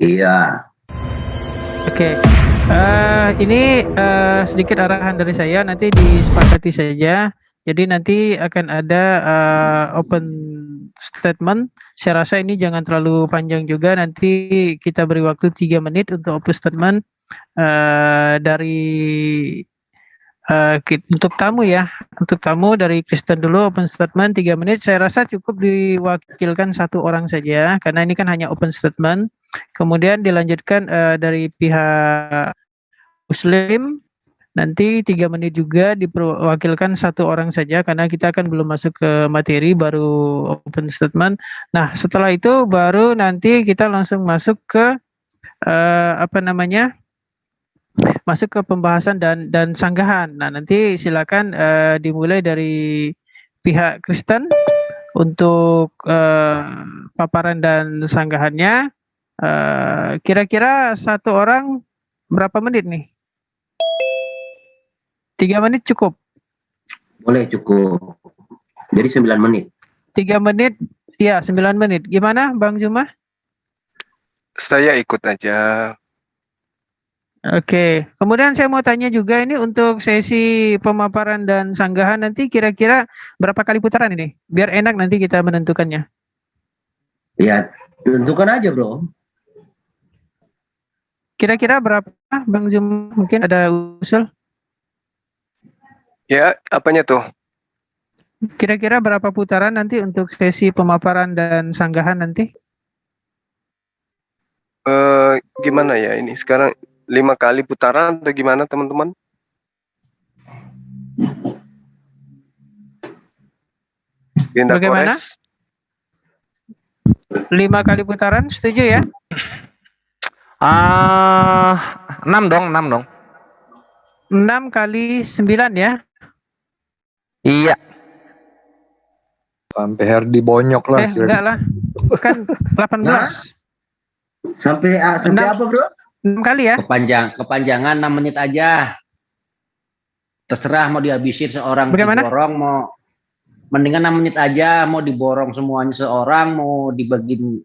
Iya. Oke. Ini sedikit arahan dari saya, nanti disepakati saja. Jadi nanti akan ada open statement. Saya rasa ini jangan terlalu panjang juga. Nanti kita beri waktu 3 menit untuk open statement dari untuk tamu ya. Untuk tamu dari Kristen dulu open statement 3 menit. Saya rasa cukup diwakilkan satu orang saja karena ini kan hanya open statement. Kemudian dilanjutkan dari pihak Muslim nanti 3 menit juga diwakilkan satu orang saja karena kita akan belum masuk ke materi, baru open statement. Nah, setelah itu baru nanti kita langsung masuk ke masuk ke pembahasan dan sanggahan. Nah, nanti silakan dimulai dari pihak Kristen untuk paparan dan sanggahannya. Kira-kira satu orang berapa menit nih? 3 menit cukup? Boleh, cukup. Jadi 9 menit. 3 menit, ya 9 menit. Gimana Bang Zuma? Saya ikut aja. Oke, kemudian saya mau tanya juga ini untuk sesi pemaparan dan sanggahan nanti kira-kira berapa kali putaran ini? Biar enak nanti kita menentukannya. Ya, tentukan aja, bro. Kira-kira berapa Bang Zuma? Mungkin ada usul? Ya, apanya tuh? Kira-kira berapa putaran nanti untuk sesi pemaparan dan sanggahan nanti? Gimana ya ini sekarang 5 kali putaran atau gimana teman-teman? Linda Bagaimana? Kores? 5 kali putaran, setuju ya? 6 dong. 6 kali 9 ya? Iya. Sampai Herdi bonyok lah. Enggak lah. Kan 18. Sampai apa, bro? 6 kali ya? Kepanjangan 6 menit aja. Terserah mau dihabisin seorang. Bagaimana? Diborong mau. Mendingan 6 menit aja, mau diborong semuanya seorang, mau dibagi 2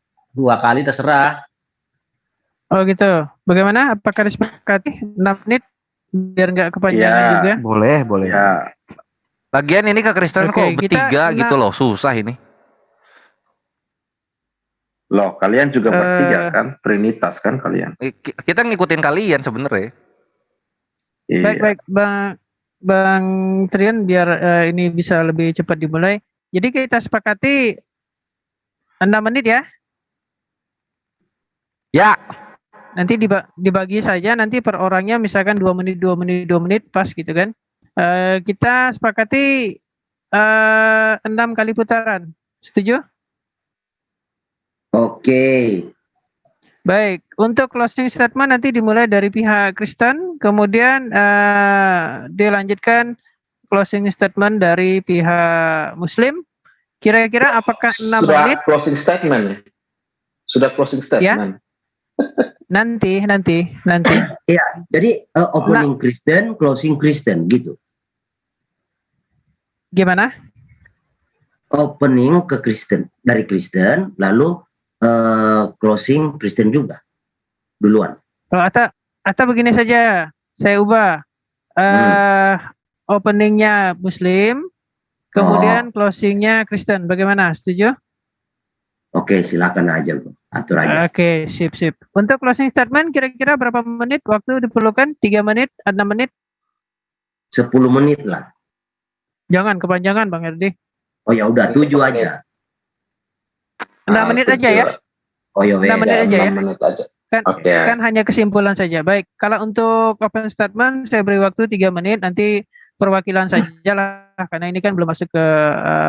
kali terserah. Oh gitu. Bagaimana? Apakah disepakati 6 menit biar nggak kepanjangan Ya, juga? Boleh. Ya, Lagian ini ke Kristen Oke, kok bertiga kita gitu loh, susah ini. Loh, kalian juga bertiga kan? Trinitas kan kalian? Kita ngikutin kalian sebenarnya. Iya. Baik, Bang Trian biar ini bisa lebih cepat dimulai. Jadi kita sepakati 6 menit ya. Ya. Nanti dibagi saja nanti per orangnya misalkan 2 menit, 2 menit, 2 menit pas gitu kan. Kita sepakati 6 kali putaran. Setuju? oke. Baik, untuk closing statement nanti dimulai dari pihak Kristen, kemudian dilanjutkan closing statement dari pihak Muslim. Kira-kira apakah 6 menit? Closing statement ya? Sudah closing statement. Nanti. Ya, jadi opening Kristen, closing Kristen gitu. Gimana? Opening ke Kristen, dari Kristen, lalu closing Kristen juga. Duluan. Atau begini saja, saya ubah. Openingnya Muslim, kemudian closingnya Kristen. Bagaimana? Setuju? Oke, silakan aja, bro. Atur aja. Oke, sip. Untuk closing statement kira-kira berapa menit waktu diperlukan? 3 menit, 6 menit? 10 menit lah. Jangan kepanjangan Bang Herdi. Oh ya udah, 7 aja. 6 menit aja ya? Oh ya, 6 menit aja ya? 6 menit aja. Kan hanya kesimpulan saja. Baik, kalau untuk open statement saya beri waktu 3 menit, nanti perwakilan saja lah, karena ini kan belum masuk ke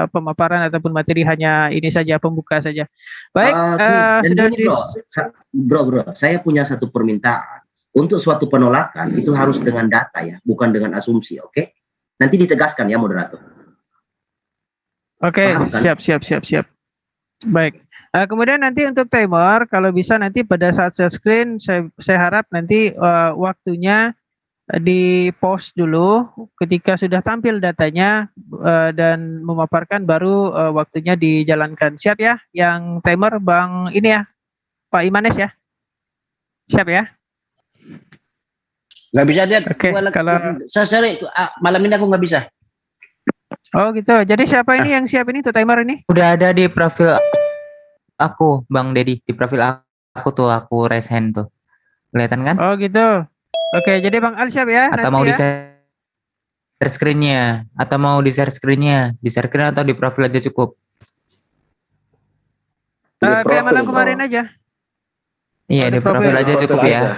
pemaparan ataupun materi, hanya ini saja pembuka saja. Baik, sudah bro, saya punya satu permintaan. Untuk suatu penolakan itu harus dengan data ya, bukan dengan asumsi, oke? Nanti ditegaskan ya moderator. Oke, Paham, kan? siap. Baik. Kemudian nanti untuk timer, kalau bisa nanti pada saat share screen, saya harap nanti waktunya di post dulu. Ketika sudah tampil datanya dan memaparkan, baru waktunya dijalankan. Siap ya? Yang timer Bang ini ya, Pak Imanes ya? Siap ya? Nggak bisa dia. Oke, kalau Sorry, malam ini aku nggak bisa. oh gitu. Jadi siapa ini yang siap ini tuh timer ini? Udah ada di profil aku, Bang Dedi. Di profil aku tuh, aku raise hand tuh. Kelihatan kan? Oh gitu. Oke, jadi Bang Al siap ya Atau nanti mau ya. di share screen-nya? Atau mau di share screen-nya? Di share screen atau di profil aja cukup? Di Kayak mana profil, kemarin Bro. aja. Iya, Oh, di di profil. profil aja Profil cukup ya. aja.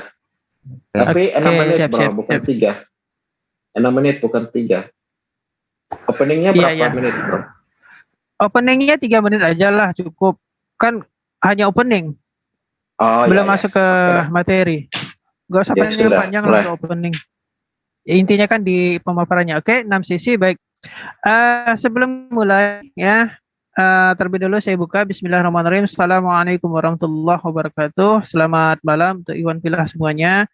Tapi Oke, 6 menit, siap, Bro, siap, bukan siap. 3. 6 menit bukan 3. Openingnya Iya, berapa iya. menit, Bro? Openingnya 3 menit aja lah cukup. Kan hanya opening, Oh, belum ya, masuk yes. ke Oke dah. materi. Gak usah Ya, sudah. panjang-panjang lah Mulai. untuk opening. Ya, intinya kan di pemaparannya. Oke, 6 sesi baik. Sebelum mulai ya, terlebih dulu saya buka Bismillahirrahmanirrahim. Assalamualaikum warahmatullahi wabarakatuh. Selamat malam untuk Iwan Pilah semuanya,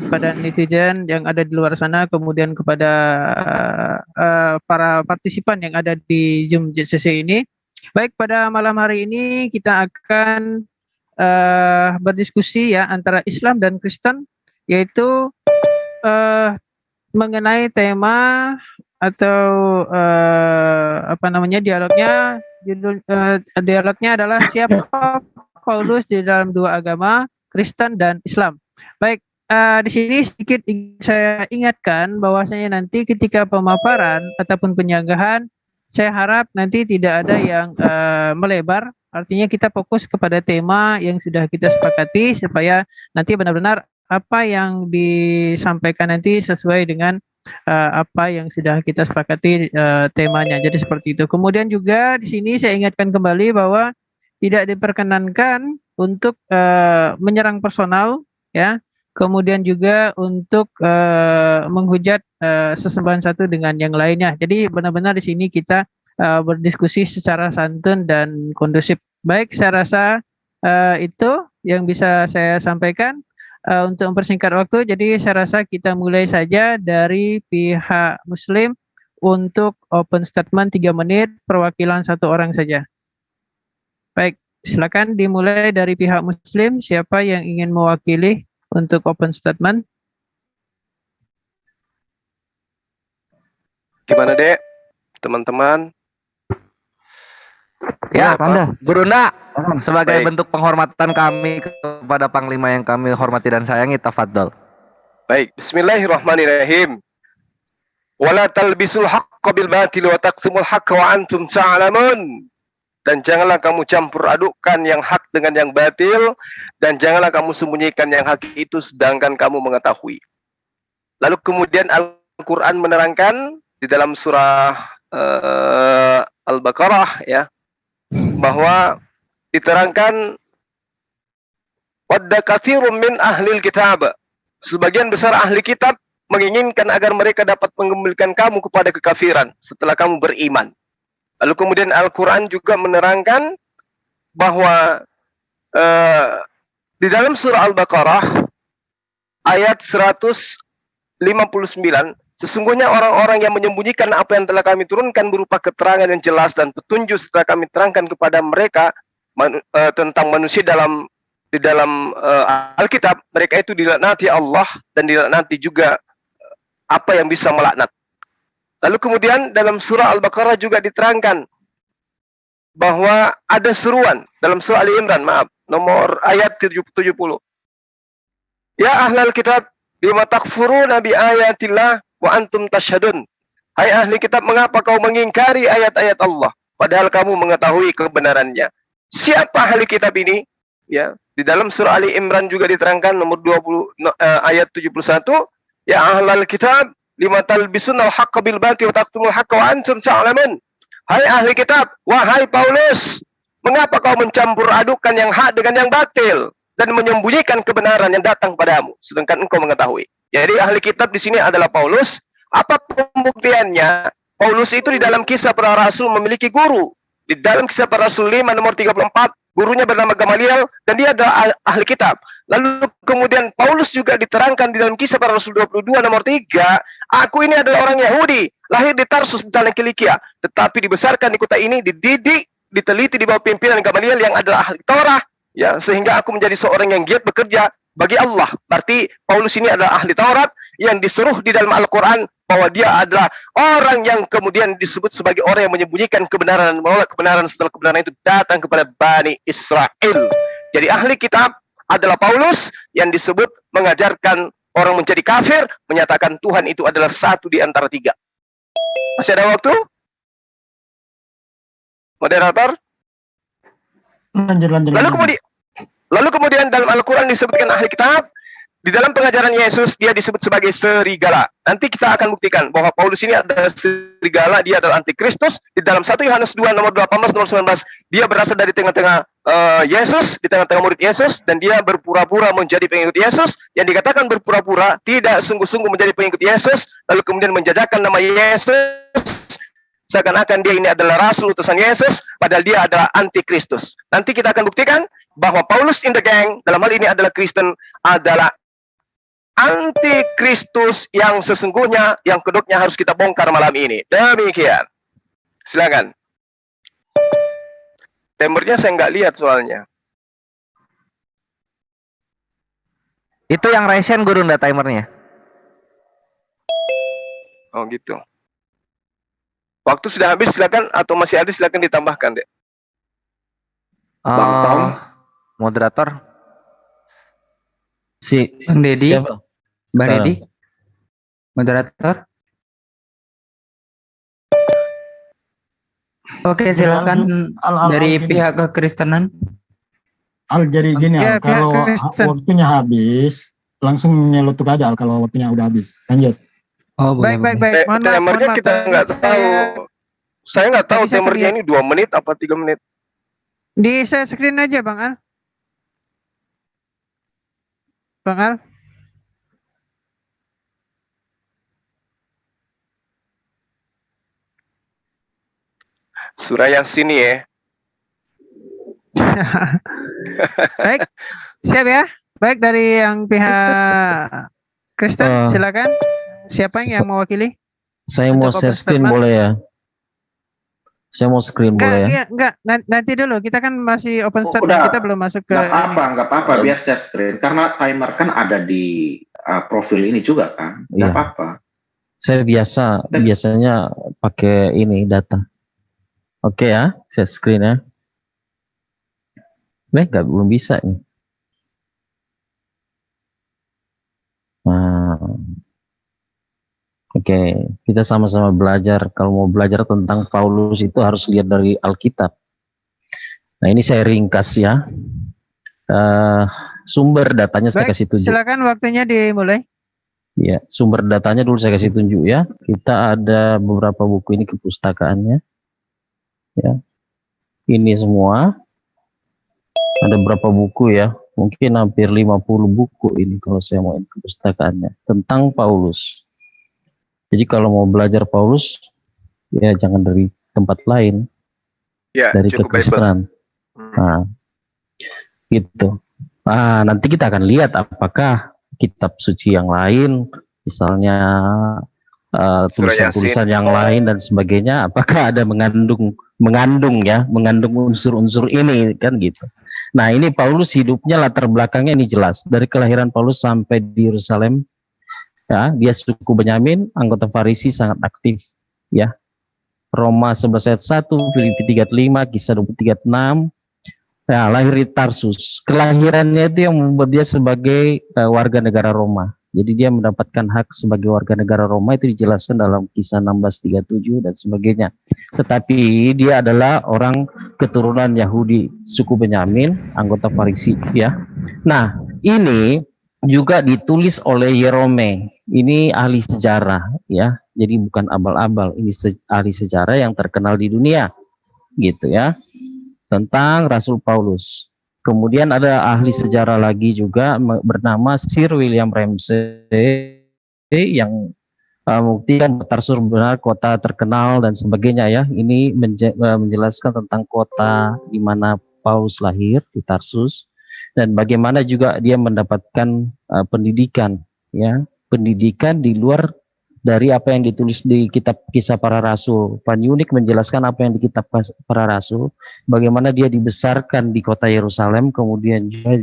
kepada netizen yang ada di luar sana, kemudian kepada para partisipan yang ada di Zoom JCC ini. Baik, pada malam hari ini kita akan berdiskusi ya antara Islam dan Kristen, yaitu mengenai tema atau apa namanya dialognya. Dialognya adalah siapa Paulus di dalam dua agama, Kristen dan Islam. Baik, di sini sedikit saya ingatkan bahwasanya nanti ketika pemaparan ataupun penyanggahan, saya harap nanti tidak ada yang melebar. Artinya kita fokus kepada tema yang sudah kita sepakati supaya nanti benar-benar apa yang disampaikan nanti sesuai dengan apa yang sudah kita sepakati temanya. Jadi seperti itu. Kemudian juga di sini saya ingatkan kembali bahwa tidak diperkenankan untuk menyerang personal, ya. Kemudian juga untuk menghujat sesembahan satu dengan yang lainnya. Jadi benar-benar di sini kita berdiskusi secara santun dan kondusif. Baik, saya rasa itu yang bisa saya sampaikan. Untuk mempersingkat waktu, jadi saya rasa kita mulai saja dari pihak Muslim untuk open statement 3 menit, perwakilan 1 orang saja. Baik, silakan dimulai dari pihak Muslim. Siapa yang ingin mewakili untuk open statement? Gimana, Dek? Teman-teman? Ya, Anda. Guru Nda, sebagai Baik. bentuk penghormatan kami kepada Panglima yang kami hormati dan sayangi, tafadhol. Baik, bismillahirrahmanirrahim. Wala talbisul haqqa bil batil wa taqtumul haqqa wa antum ta'lamun. Dan janganlah kamu campur adukkan yang hak dengan yang batil, dan janganlah kamu sembunyikan yang hak itu sedangkan kamu mengetahui. Lalu kemudian Al-Quran menerangkan di dalam surah Al-Baqarah, ya, bahwa diterangkan wadda katsirun min ahlil kitab. Sebagian besar ahli kitab menginginkan agar mereka dapat mengembalikan kamu kepada kekafiran setelah kamu beriman. Lalu kemudian Al-Quran juga menerangkan bahwa di dalam surah Al-Baqarah ayat 159, sesungguhnya orang-orang yang menyembunyikan apa yang telah kami turunkan berupa keterangan yang jelas dan petunjuk setelah kami terangkan kepada mereka tentang manusia di dalam Alkitab, mereka itu dilaknati Allah dan dilaknati juga apa yang bisa melaknat. Lalu kemudian dalam surah Al-Baqarah juga diterangkan bahwa ada seruan dalam surah Ali Imran, nomor ayat 70. Ya ahlal kitab, lima takfuruna bi ayatillah wa antum tashhadun. Hai ahli kitab, mengapa kau mengingkari ayat-ayat Allah padahal kamu mengetahui kebenarannya? Siapa ahli kitab ini? Ya, di dalam surah Ali Imran juga diterangkan nomor 20 ayat 71, ya ahlal kitab lima talbisunal haqqa bil batil wa taqtumul haqqa wa antum ta'lamun. Hai ahli kitab, wahai Paulus, mengapa kau mencampur adukkan yang hak dengan yang batil dan menyembunyikan kebenaran yang datang padamu sedangkan engkau mengetahui? Jadi ahli kitab di sini adalah Paulus. Apa pembuktiannya? Paulus itu di dalam Kisah Para Rasul memiliki guru. Di dalam Kisah Para Rasul 5 nomor 34, gurunya bernama Gamaliel dan dia adalah ahli kitab. Lalu kemudian Paulus juga diterangkan di dalam Kisah Para Rasul 22 nomor 3, aku ini adalah orang Yahudi, lahir di Tarsus di tanah Kilikia, tetapi dibesarkan di kota ini, dididik, diteliti di bawah pimpinan Gamaliel yang adalah ahli Torah, ya, sehingga aku menjadi seorang yang giat bekerja bagi Allah. Berarti Paulus ini adalah ahli Taurat yang disuruh di dalam Al-Quran bahwa dia adalah orang yang kemudian disebut sebagai orang yang menyembunyikan kebenaran dan menolak kebenaran setelah kebenaran itu datang kepada Bani Israel. Jadi ahli kitab adalah Paulus yang disebut mengajarkan orang menjadi kafir, menyatakan Tuhan itu adalah satu di antara tiga. Masih ada waktu? Moderator? Lanjut. Lalu kemudian dalam Al-Quran disebutkan ahli kitab, di dalam pengajaran Yesus dia disebut sebagai serigala. Nanti kita akan buktikan bahwa Paulus ini adalah serigala, dia adalah antikristus. Di dalam 1 Yohanes 2 nomor 18 nomor 19, dia berasal dari tengah-tengah Yesus, di tengah-tengah murid Yesus, dan dia berpura-pura menjadi pengikut Yesus. Yang dikatakan berpura-pura, tidak sungguh-sungguh menjadi pengikut Yesus, lalu kemudian menjajakan nama Yesus seakan-akan dia ini adalah rasul utusan Yesus, padahal dia adalah antikristus. Nanti kita akan buktikan bahwa Paulus in the gang dalam hal ini adalah Kristen, adalah antikristus yang sesungguhnya, yang kedoknya harus kita bongkar malam ini. Demikian. Silakan. Timernya saya nggak lihat soalnya. Itu yang Ryzen guru ndak timernya? Oh gitu. Waktu sudah habis, silakan, atau masih ada silakan ditambahkan deh. Bang Tom. Moderator. Bang Dedi, Siapa? Bang Dedi, moderator. Oke, silakan dari pihak kekristenan. Jadi gini Ya, kalau pihak Kristen. waktunya habis langsung nyelutuk aja kalau waktunya udah habis. Lanjut. Oh, boleh. Baik. Mohon maaf, Timernya kita nggak tahu. Saya nggak tahu Tadi saya timernya ini 2 menit apa 3 menit. Di share screen aja, Bang Al. Bang Al. Surah yang sini ya. Baik, siap ya. Baik, dari yang pihak Kristen, silakan. Siapa yang mewakili? Saya mau Untuk share open screen statement. boleh ya? Saya mau screen boleh ya? Enggak, nanti dulu. Kita kan masih open statement, Udah. kita belum masuk ke Nggak apa-apa, biar share screen. Karena timer kan ada di profil ini juga kan. Nggak Iya. apa-apa. Saya biasanya pakai ini data. Oke ya, share screen ya. Belum bisa nih. Nah, oke, kita sama-sama belajar. Kalau mau belajar tentang Paulus itu harus lihat dari Alkitab. Nah, ini saya ringkas ya. Sumber datanya saya Baik, kasih tunjuk. silakan waktunya dimulai. Ya, sumber datanya dulu saya kasih tunjuk ya. Kita ada beberapa buku ini kepustakaannya. Ya. Ini semua. Ada berapa buku ya? Mungkin hampir 50 buku ini kalau saya mau kepustakaannya tentang Paulus. Jadi kalau mau belajar Paulus ya jangan dari tempat lain. Ya, Dari cukup Bible. kekristenan. Nah, gitu. Nanti kita akan lihat apakah kitab suci yang lain, misalnya tulisan-tulisan yang lain dan sebagainya, apakah ada mengandung unsur-unsur ini kan gitu. Nah, ini Paulus hidupnya latar belakangnya ini jelas. Dari kelahiran Paulus sampai di Yerusalem, ya, dia suku Benyamin, anggota Farisi, sangat aktif, ya. Roma 11 ayat 1, Filipi 3:5, Kisah 23:6. Ya, lahir di Tarsus. Kelahirannya itu yang membuat dia sebagai warga negara Roma. Jadi dia mendapatkan hak sebagai warga negara Roma itu dijelaskan dalam Kisah 16:37 dan sebagainya. Tetapi dia adalah orang keturunan Yahudi, suku Benyamin, anggota Farisi, ya. Nah, ini juga ditulis oleh Yerome. Ini ahli sejarah, ya. Jadi bukan abal-abal, ini ahli sejarah yang terkenal di dunia, gitu ya. Tentang Rasul Paulus. Kemudian ada ahli sejarah lagi juga bernama Sir William Ramsay yang membuktikan Tarsus benar kota terkenal dan sebagainya ya. Ini menjelaskan tentang kota di mana Paulus lahir di Tarsus dan bagaimana juga dia mendapatkan pendidikan ya, pendidikan di luar dari apa yang ditulis di kitab Kisah Para Rasul. Panyunik menjelaskan apa yang di kitab Para Rasul, bagaimana dia dibesarkan di kota Yerusalem, kemudian juga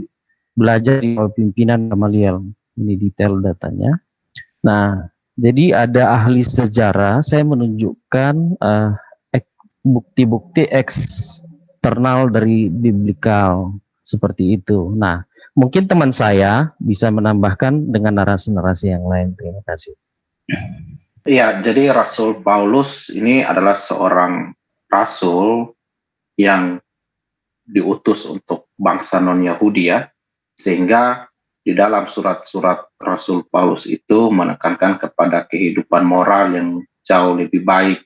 belajar di bawah pimpinan Gamaliel. Ini detail datanya. Nah, jadi ada ahli sejarah, saya menunjukkan bukti-bukti eksternal dari biblikal seperti itu. Nah, mungkin teman saya bisa menambahkan dengan narasi-narasi yang lain. Terima kasih. Iya, jadi Rasul Paulus ini adalah seorang rasul yang diutus untuk bangsa non-Yahudi ya, sehingga di dalam surat-surat Rasul Paulus itu menekankan kepada kehidupan moral yang jauh lebih baik,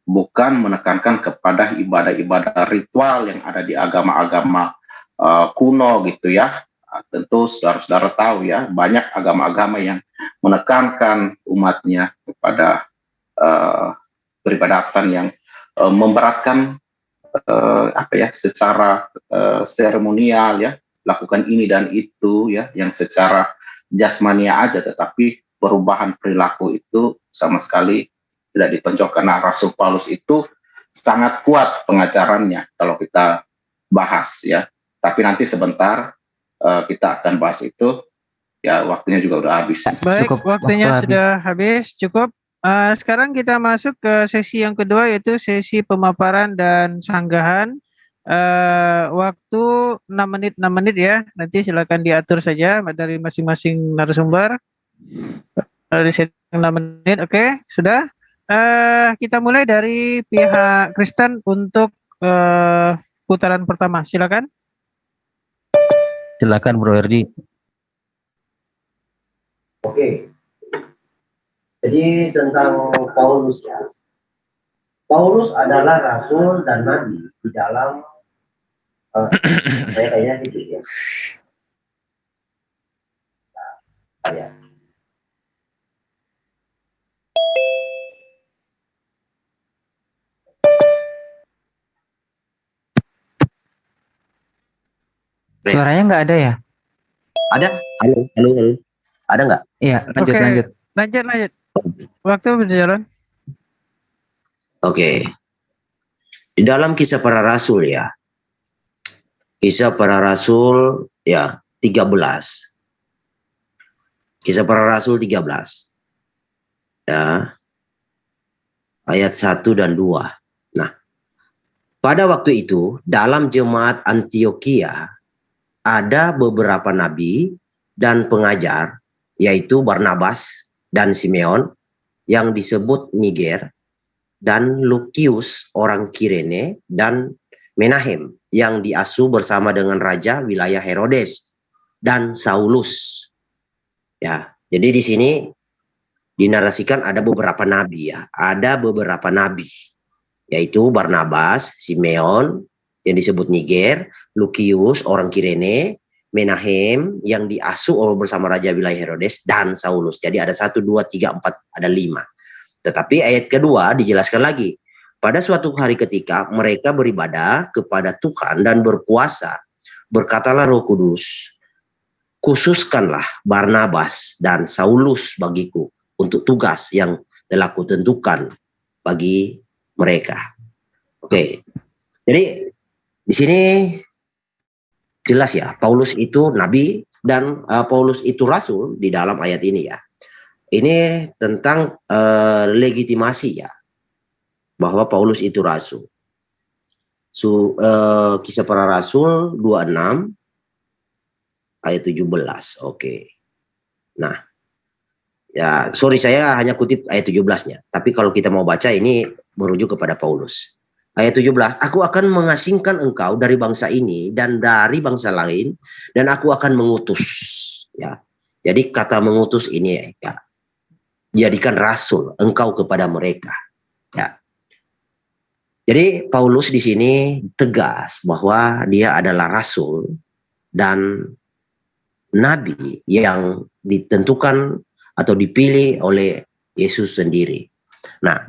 bukan menekankan kepada ibadah-ibadah ritual yang ada di agama-agama kuno gitu ya. Tentu saudara-saudara tahu ya, banyak agama-agama yang menekankan umatnya kepada peribadatan yang memberatkan secara seremonial ya, lakukan ini dan itu ya, yang secara jasmania aja, tetapi perubahan perilaku itu sama sekali tidak ditonjolkan. Karena Rasul Paulus itu sangat kuat pengajarannya kalau kita bahas ya, tapi nanti sebentar kita akan bahas itu ya, waktunya juga udah habis. Baik, waktunya waktu sudah habis, cukup. Sekarang kita masuk ke sesi yang kedua, yaitu sesi pemaparan dan sanggahan. Waktu 6 menit ya, nanti silakan diatur saja dari masing-masing narasumber. Dari setting 6 menit, oke, sudah. Kita mulai dari pihak Kristen untuk putaran pertama, silakan. Silakan Bro Herdi. Oke. Jadi tentang Paulus ya. Paulus adalah rasul dan nabi di dalam saya kayaknya gitu ya. Ya. Suaranya nggak ada ya? Ada? Halo. Ada nggak? Iya, lanjut. Lanjut. Waktu berjalan. Oke. Di dalam Kisah Para Rasul ya. Kisah Para Rasul ya 13. Kisah Para Rasul 13. Ya. Ayat 1 dan 2. Nah, pada waktu itu dalam jemaat Antioquia ada beberapa nabi dan pengajar, yaitu Barnabas dan Simeon yang disebut Niger, dan Lukius orang Kirene, dan Menahem yang diasuh bersama dengan raja wilayah Herodes, dan Saulus. Ya, jadi di sini dinarasikan ada beberapa nabi ya, ada beberapa nabi, yaitu Barnabas, Simeon yang disebut Niger, Lukius orang Kirene, Menahem yang diasuh bersama raja wilayah Herodes, dan Saulus. Jadi ada 1, 2, 3, 4, ada 5. Tetapi ayat kedua dijelaskan lagi. Pada suatu hari ketika mereka beribadah kepada Tuhan dan berpuasa, berkatalah Roh Kudus, khususkanlah Barnabas dan Saulus bagiku untuk tugas yang telah kutentukan bagi mereka. Oke. Jadi di sini jelas ya, Paulus itu nabi dan Paulus itu rasul di dalam ayat ini ya. Ini tentang legitimasi ya, bahwa Paulus itu rasul. Kisah Para Rasul 26 ayat 17. Oke. Nah, ya sorry saya hanya kutip ayat 17-nya. Tapi kalau kita mau baca ini merujuk kepada Paulus. Ayat 17, aku akan mengasingkan engkau dari bangsa ini dan dari bangsa lain, dan aku akan mengutus. Ya, jadi kata mengutus ini ya, jadikan rasul engkau kepada mereka. Ya, jadi Paulus di sini tegas bahwa dia adalah rasul dan nabi yang ditentukan atau dipilih oleh Yesus sendiri. Nah,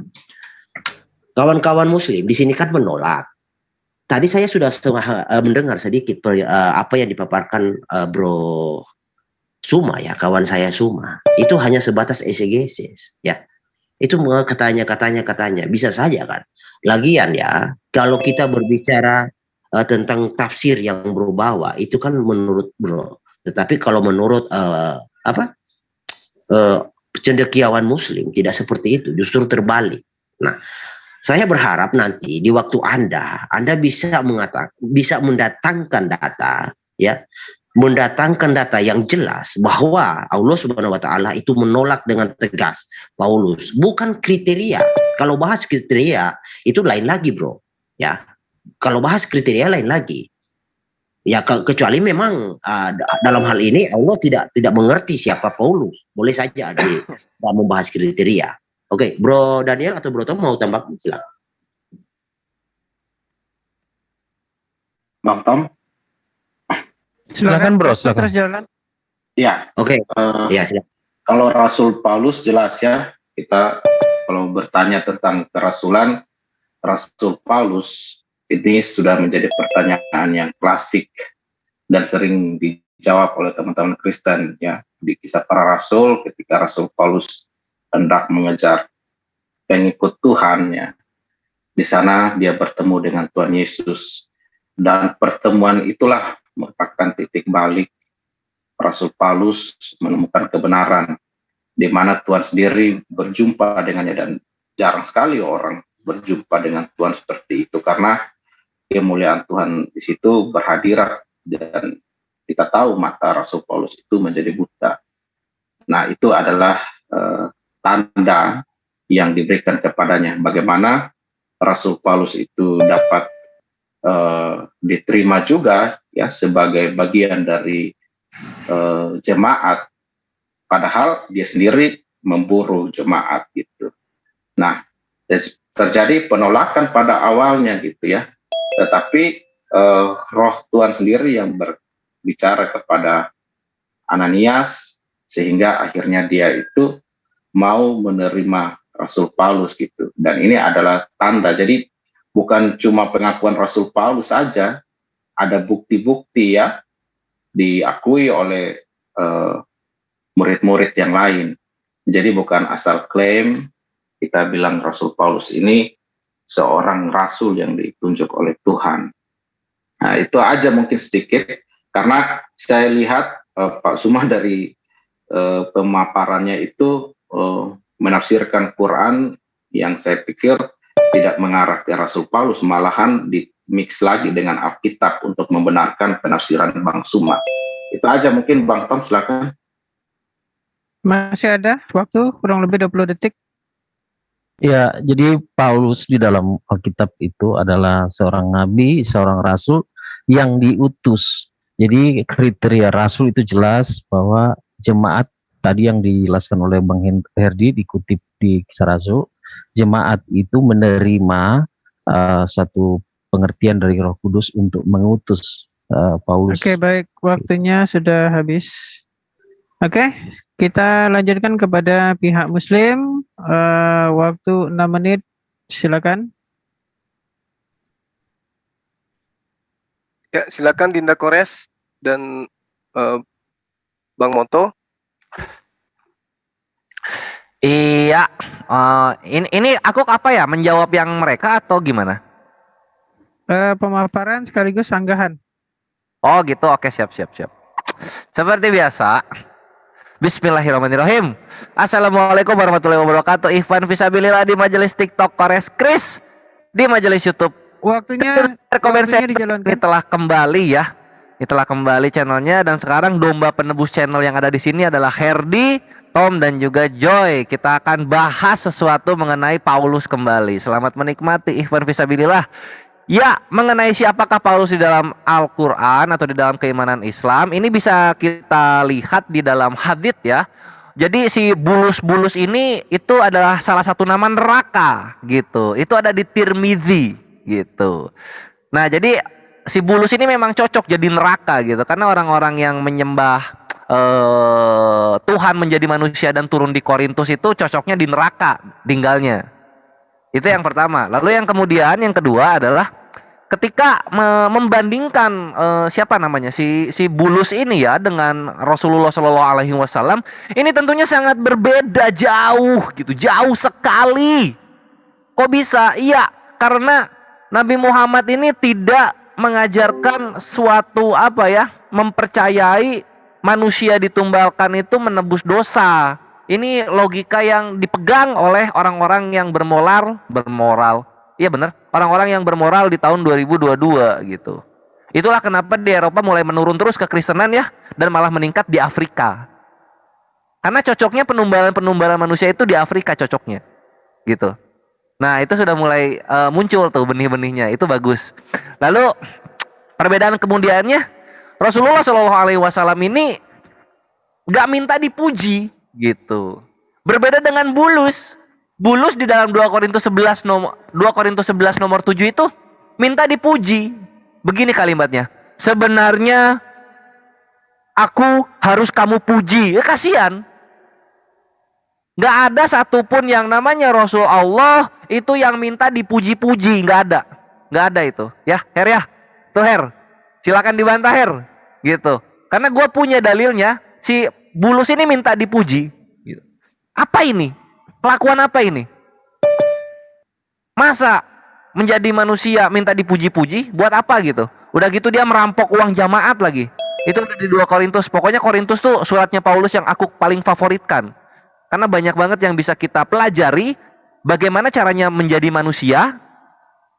kawan-kawan muslim di sini kan menolak. Tadi saya sudah mendengar sedikit apa yang dipaparkan Bro Suma ya, kawan saya Suma. Itu hanya sebatas exegesis ya. Itu katanya bisa saja kan. Lagian ya, kalau kita berbicara tentang tafsir yang berbawa, itu kan menurut Bro Tetapi kalau menurut cendekiawan Muslim tidak seperti itu, justru terbalik. Nah, saya berharap nanti di waktu Anda bisa mendatangkan data, ya, mendatangkan data yang jelas bahwa Allah Subhanahu wa taala itu menolak dengan tegas Paulus, bukan kriteria. Kalau bahas kriteria itu lain lagi, Bro. Ya. Kalau bahas kriteria lain lagi. Ya, kecuali memang dalam hal ini Allah tidak mengerti siapa Paulus. Boleh saja dalam membahas kriteria. Oke, Bro Daniel atau Bro Tom mau tambah? Silakan. Bang Tom? Silakan, Bro, silakan. Terus jalan. Ya. Oke. Ya, silakan. Kalau Rasul Paulus jelas ya, kita kalau bertanya tentang kerasulan, Rasul Paulus ini sudah menjadi pertanyaan yang klasik dan sering dijawab oleh teman-teman Kristen ya, di Kisah Para Rasul ketika Rasul Paulus hendak mengejar pengikut Tuhan ya. Di sana dia bertemu dengan Tuhan Yesus, dan pertemuan itulah merupakan titik balik Rasul Paulus menemukan kebenaran, di mana Tuhan sendiri berjumpa dengannya, dan jarang sekali orang berjumpa dengan Tuhan seperti itu karena kemuliaan Tuhan di situ berhadirat, dan kita tahu mata Rasul Paulus itu menjadi buta. Nah, itu adalah tanda yang diberikan kepadanya bagaimana Rasul Paulus itu dapat diterima juga ya sebagai bagian dari jemaat, padahal dia sendiri memburu jemaat gitu. Nah, terjadi penolakan pada awalnya gitu ya, tetapi Roh Tuhan sendiri yang berbicara kepada Ananias sehingga akhirnya dia itu mau menerima Rasul Paulus gitu. Dan ini adalah tanda. Jadi bukan cuma pengakuan Rasul Paulus saja, ada bukti-bukti ya diakui oleh murid-murid yang lain. Jadi bukan asal klaim kita bilang Rasul Paulus ini seorang rasul yang ditunjuk oleh Tuhan. Nah, itu aja mungkin sedikit, karena saya lihat Pak Suma dari pemaparannya itu menafsirkan Quran yang saya pikir tidak mengarah ke Rasul Paulus, malahan di-mix lagi dengan Alkitab untuk membenarkan penafsiran Bang Suma. Itu aja mungkin, Bang Tom, silakan. Masih ada waktu kurang lebih 20 detik. Ya, jadi Paulus di dalam Alkitab itu adalah seorang nabi, seorang rasul yang diutus. Jadi kriteria rasul itu jelas bahwa jemaat tadi yang dijelaskan oleh Bang Herdi dikutip di Kisah Rasul, jemaat itu menerima satu pengertian dari Roh Kudus untuk mengutus Paulus. Oke, baik, waktunya sudah habis. Oke, kita lanjutkan kepada pihak Muslim. Waktu 6 menit, silakan. Ya, silakan Dinda Kores dan Bang Moto. Iya, ini aku apa ya, menjawab yang mereka atau gimana? Pemaparan sekaligus sanggahan. Oh gitu, oke, siap. Seperti biasa, Bismillahirrahmanirrahim. Assalamualaikum warahmatullahi wabarakatuh. Ikhwan fisabilillah di majelis TikTok Kores Kris, di majelis YouTube. Waktunya dijalankan. Telah kembali channelnya, dan sekarang domba penebus channel yang ada di sini adalah Herdi, Tom, dan juga Joy. Kita akan bahas sesuatu mengenai Paulus kembali. Selamat menikmati ikhwan fisabilillah. Ya, mengenai siapakah Paulus di dalam Al-Quran atau di dalam keimanan Islam, ini bisa kita lihat di dalam hadits ya. Jadi si bulus-bulus ini itu adalah salah satu nama neraka gitu. Itu ada di Tirmidzi gitu. Nah, jadi si bulus ini memang cocok jadi neraka gitu, karena orang-orang yang menyembah Tuhan menjadi manusia dan turun di Korintus itu cocoknya di neraka tinggalnya. Itu yang pertama. Lalu yang kedua adalah ketika membandingkan siapa namanya si bulus ini ya dengan Rasulullah SAW, ini tentunya sangat berbeda jauh gitu, jauh sekali. Kok bisa? Iya, karena Nabi Muhammad ini tidak mengajarkan suatu mempercayai manusia ditumbalkan itu menebus dosa. Ini logika yang dipegang oleh orang-orang yang bermoral. Iya benar, orang-orang yang bermoral di tahun 2022 gitu. Itulah kenapa di Eropa mulai menurun terus kekristenan ya, dan malah meningkat di Afrika. Karena cocoknya penumbalan manusia itu di Afrika cocoknya. Gitu. Nah, itu sudah mulai muncul tuh benih-benihnya. Itu bagus. Lalu perbedaan kemudiannya, Rasulullah SAW ini gak minta dipuji gitu. Berbeda dengan Bulus. Bulus di dalam 2 Korintus 11 nomor 7 itu minta dipuji. Begini kalimatnya. Sebenarnya aku harus kamu puji. Ya kasihan. Gak ada satupun yang namanya Rasul Allah itu yang minta dipuji-puji. Gak ada. Gak ada itu. Ya Her ya. Tuh Her. Silakan dibantah Her. Gitu. Karena gue punya dalilnya. Si Bulus ini minta dipuji. Gitu. Apa ini? Kelakuan apa ini? Masa menjadi manusia minta dipuji-puji buat apa gitu? Udah gitu dia merampok uang jamaat lagi. Itu udah di 2 Korintus. Pokoknya Korintus tuh suratnya Paulus yang aku paling favoritkan. Karena banyak banget yang bisa kita pelajari bagaimana caranya menjadi manusia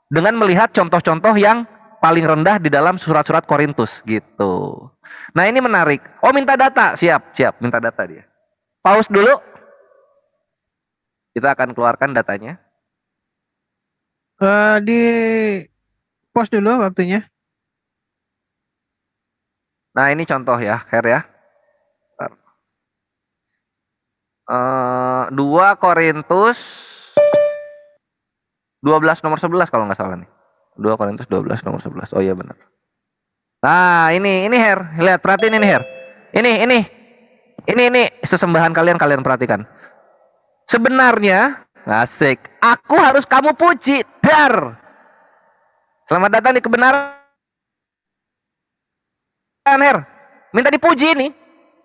dengan melihat contoh-contoh yang paling rendah di dalam surat-surat Korintus gitu. Nah, ini menarik. Oh, minta data. Siap, minta data dia. Pause dulu. Kita akan keluarkan datanya. Di pause dulu waktunya. Nah, ini contoh ya, Her ya. 2 Korintus 12 nomor 11 kalau nggak salah nih. 2 Korintus 12 nomor 11. Oh iya benar. Nah, ini Her. Lihat, perhatiin ini Her. Ini sesembahan kalian perhatikan. Sebenarnya, asik. Aku harus kamu puji. Dar. Selamat datang di kebenaran, Her. Minta dipuji ini.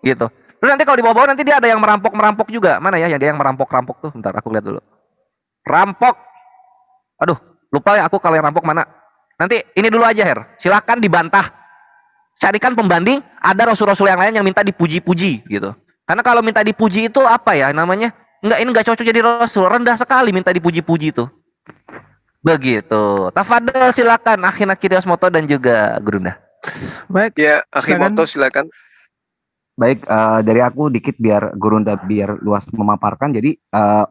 Gitu. Terus nanti kalau di bawah-bawah nanti dia ada yang merampok juga. Mana ya yang dia yang merampok tuh? Bentar aku lihat dulu. Rampok. Aduh, lupa ya aku kalau yang rampok mana. Nanti ini dulu aja Her. Silakan dibantah. Carikan pembanding, ada rasul-rasul yang lain yang minta dipuji-puji gitu. Karena kalau minta dipuji itu apa ya namanya? Enggak, ini enggak cocok jadi rasul. Rendah sekali minta dipuji-puji itu. Begitu. Tafadhol silakan Akhin Akhidiasmoto dan juga Gurunda. Baik. Ya, Akhimoto silakan. Baik, dari aku dikit biar Gurunda biar luas memaparkan. Jadi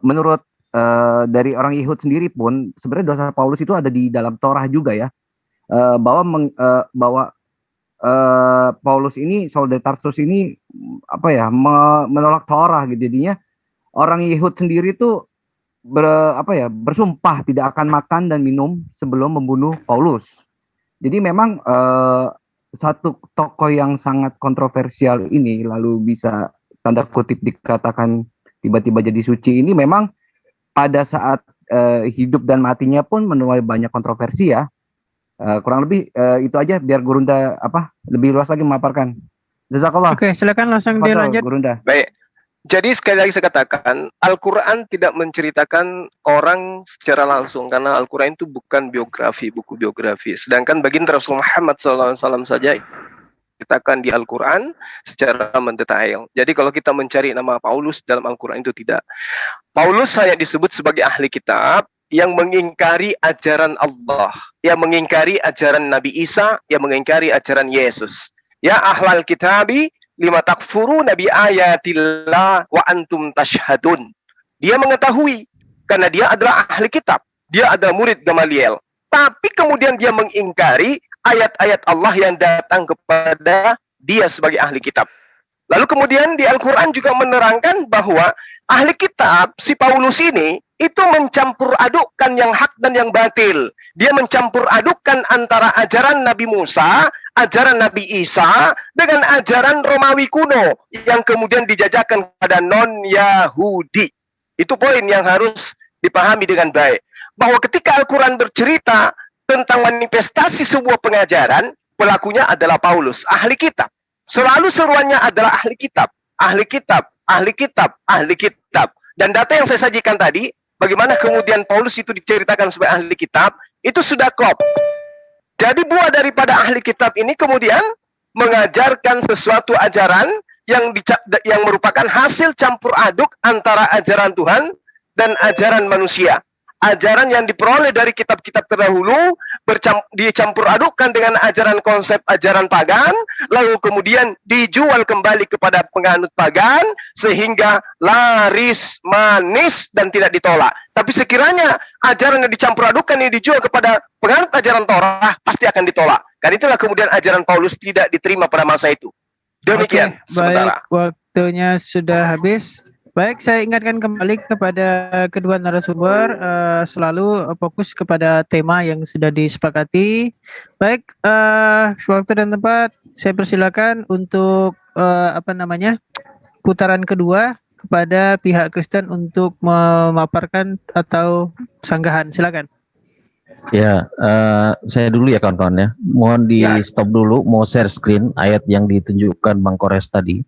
menurut dari orang Yahud sendiri pun sebenarnya dosa Paulus itu ada di dalam Torah juga ya. Bahwa Paulus ini, Saul de Tarsus ini menolak Torah gitu. Jadinya orang Yahud sendiri itu bersumpah tidak akan makan dan minum sebelum membunuh Paulus. Jadi memang satu tokoh yang sangat kontroversial ini lalu bisa tanda kutip dikatakan tiba-tiba jadi suci ini memang pada saat hidup dan matinya pun menuai banyak kontroversi ya. Kurang lebih itu aja biar Gurunda lebih luas lagi memaparkan. Jazakallah. Oke, silakan langsung dilanjut. Gurunda. Baik. Jadi sekali lagi saya katakan, Al-Quran tidak menceritakan orang secara langsung karena Al-Quran itu bukan biografi, buku biografi. Sedangkan baginda Rasul Muhammad SAW saja ceritakan di Al-Quran secara mendetail. Jadi kalau kita mencari nama Paulus dalam Al-Quran itu tidak. Paulus hanya disebut sebagai ahli kitab yang mengingkari ajaran Allah, yang mengingkari ajaran Nabi Isa, yang mengingkari ajaran Yesus. Ya ahlal kitabi lima takfuru nabi ayatillah wa antum tashhadun. Dia mengetahui karena dia adalah ahli kitab, dia adalah murid Gamaliel, tapi kemudian dia mengingkari ayat-ayat Allah yang datang kepada dia sebagai ahli kitab. Lalu kemudian di Al-Quran juga menerangkan bahwa ahli kitab si Paulus ini itu mencampur adukkan yang hak dan yang batil. Dia mencampur adukkan antara ajaran Nabi Musa, ajaran Nabi Isa dengan ajaran Romawi kuno yang kemudian dijajakan kepada non-Yahudi. Itu poin yang harus dipahami dengan baik. Bahwa ketika Al-Quran bercerita tentang manifestasi sebuah pengajaran, pelakunya adalah Paulus, ahli kitab. Selalu seruannya adalah ahli kitab, ahli kitab, ahli kitab, ahli kitab. Dan data yang saya sajikan tadi, bagaimana kemudian Paulus itu diceritakan sebagai ahli kitab, itu sudah klop. Jadi buah daripada ahli kitab ini kemudian mengajarkan sesuatu ajaran yang merupakan hasil campur aduk antara ajaran Tuhan dan ajaran manusia. Ajaran yang diperoleh dari kitab-kitab terdahulu dicampur adukkan dengan ajaran konsep ajaran pagan, lalu kemudian dijual kembali kepada penganut pagan sehingga laris manis dan tidak ditolak. Tapi sekiranya ajaran yang dicampur adukkan ini dijual kepada penganut ajaran Torah, pasti akan ditolak. Karena itulah kemudian ajaran Paulus tidak diterima pada masa itu. Demikian. Baik, waktunya sudah habis. Baik, saya ingatkan kembali kepada kedua narasumber selalu fokus kepada tema yang sudah disepakati. Baik, waktu dan tempat saya persilakan untuk putaran kedua kepada pihak Kristen untuk memaparkan atau sanggahan. Silakan. Ya, saya dulu ya kawan-kawan ya. Mohon di stop dulu, mau share screen ayat yang ditunjukkan Bang Kores tadi.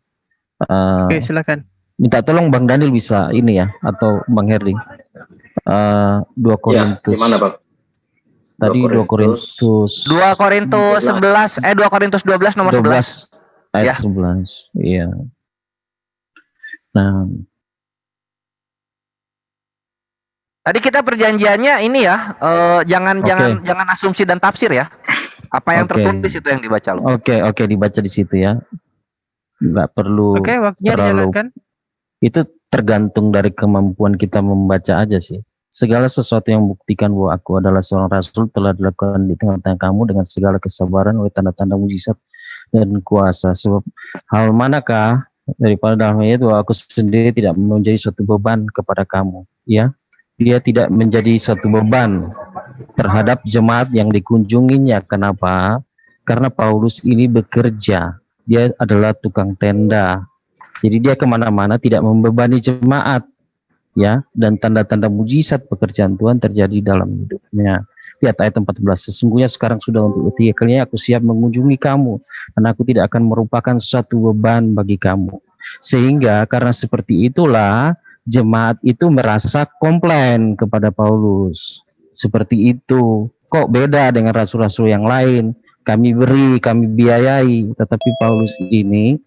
Oke, silakan. Minta tolong Bang Daniel bisa ini ya, atau Bang Herdi. 2 Korintus. Gimana Bang? Tadi 2 Korintus 11, 2 Korintus 12 nomor 11. Ayat 11. Iya. Nah, tadi kita perjanjiannya ini ya, jangan asumsi dan tafsir ya. Apa yang tertulis itu yang dibaca loh. Oke, dibaca di situ ya. Nggak perlu. Oke, waktunya dijalankan. Itu tergantung dari kemampuan kita membaca aja sih. Segala sesuatu yang membuktikan bahwa aku adalah seorang rasul telah dilakukan di tengah-tengah kamu dengan segala kesabaran oleh tanda-tanda mujizat dan kuasa. Sebab hal manakah daripada dalamnya itu aku sendiri tidak menjadi suatu beban kepada kamu, ya. Dia tidak menjadi suatu beban terhadap jemaat yang dikunjunginya. Kenapa? Karena Paulus ini bekerja. Dia adalah tukang tenda. Jadi dia kemana-mana tidak membebani jemaat, ya. Dan tanda-tanda mujizat pekerjaan Tuhan terjadi dalam hidupnya. Lihat ayat 14. Sesungguhnya sekarang sudah untuk etikelnya aku siap mengunjungi kamu, dan aku tidak akan merupakan suatu beban bagi kamu. Sehingga karena seperti itulah jemaat itu merasa komplain kepada Paulus. Seperti itu. Kok beda dengan rasul-rasul yang lain? Kami beri, kami biayai, tetapi Paulus ini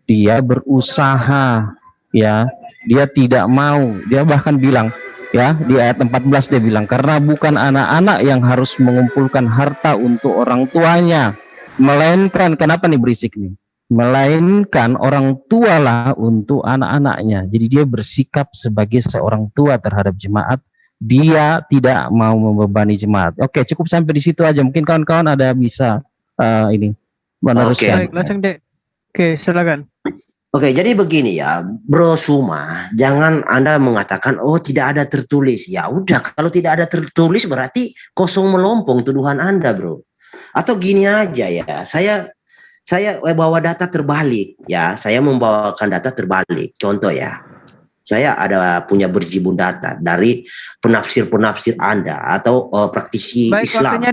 dia berusaha, ya. Dia tidak mau. Dia bahkan bilang, ya, di ayat 14 dia bilang, karena bukan anak-anak yang harus mengumpulkan harta untuk orang tuanya, melainkan, kenapa nih berisik nih? Melainkan orang tualah untuk anak-anaknya. Jadi dia bersikap sebagai seorang tua terhadap jemaat. Dia tidak mau membebani jemaat. Oke, cukup sampai di situ aja. Mungkin kawan-kawan ada bisa ini meneruskan. Baik, langsung deh. Oke, silakan. Oke, jadi begini ya, Bro Suma, jangan Anda mengatakan, oh tidak ada tertulis. Ya udah, kalau tidak ada tertulis berarti kosong melompong tuduhan Anda, Bro. Atau gini aja ya, saya bawa data terbalik ya, saya membawakan data terbalik. Contoh ya, saya ada punya berjibun data dari penafsir-penafsir Anda atau praktisi Baik, Islam. Waktunya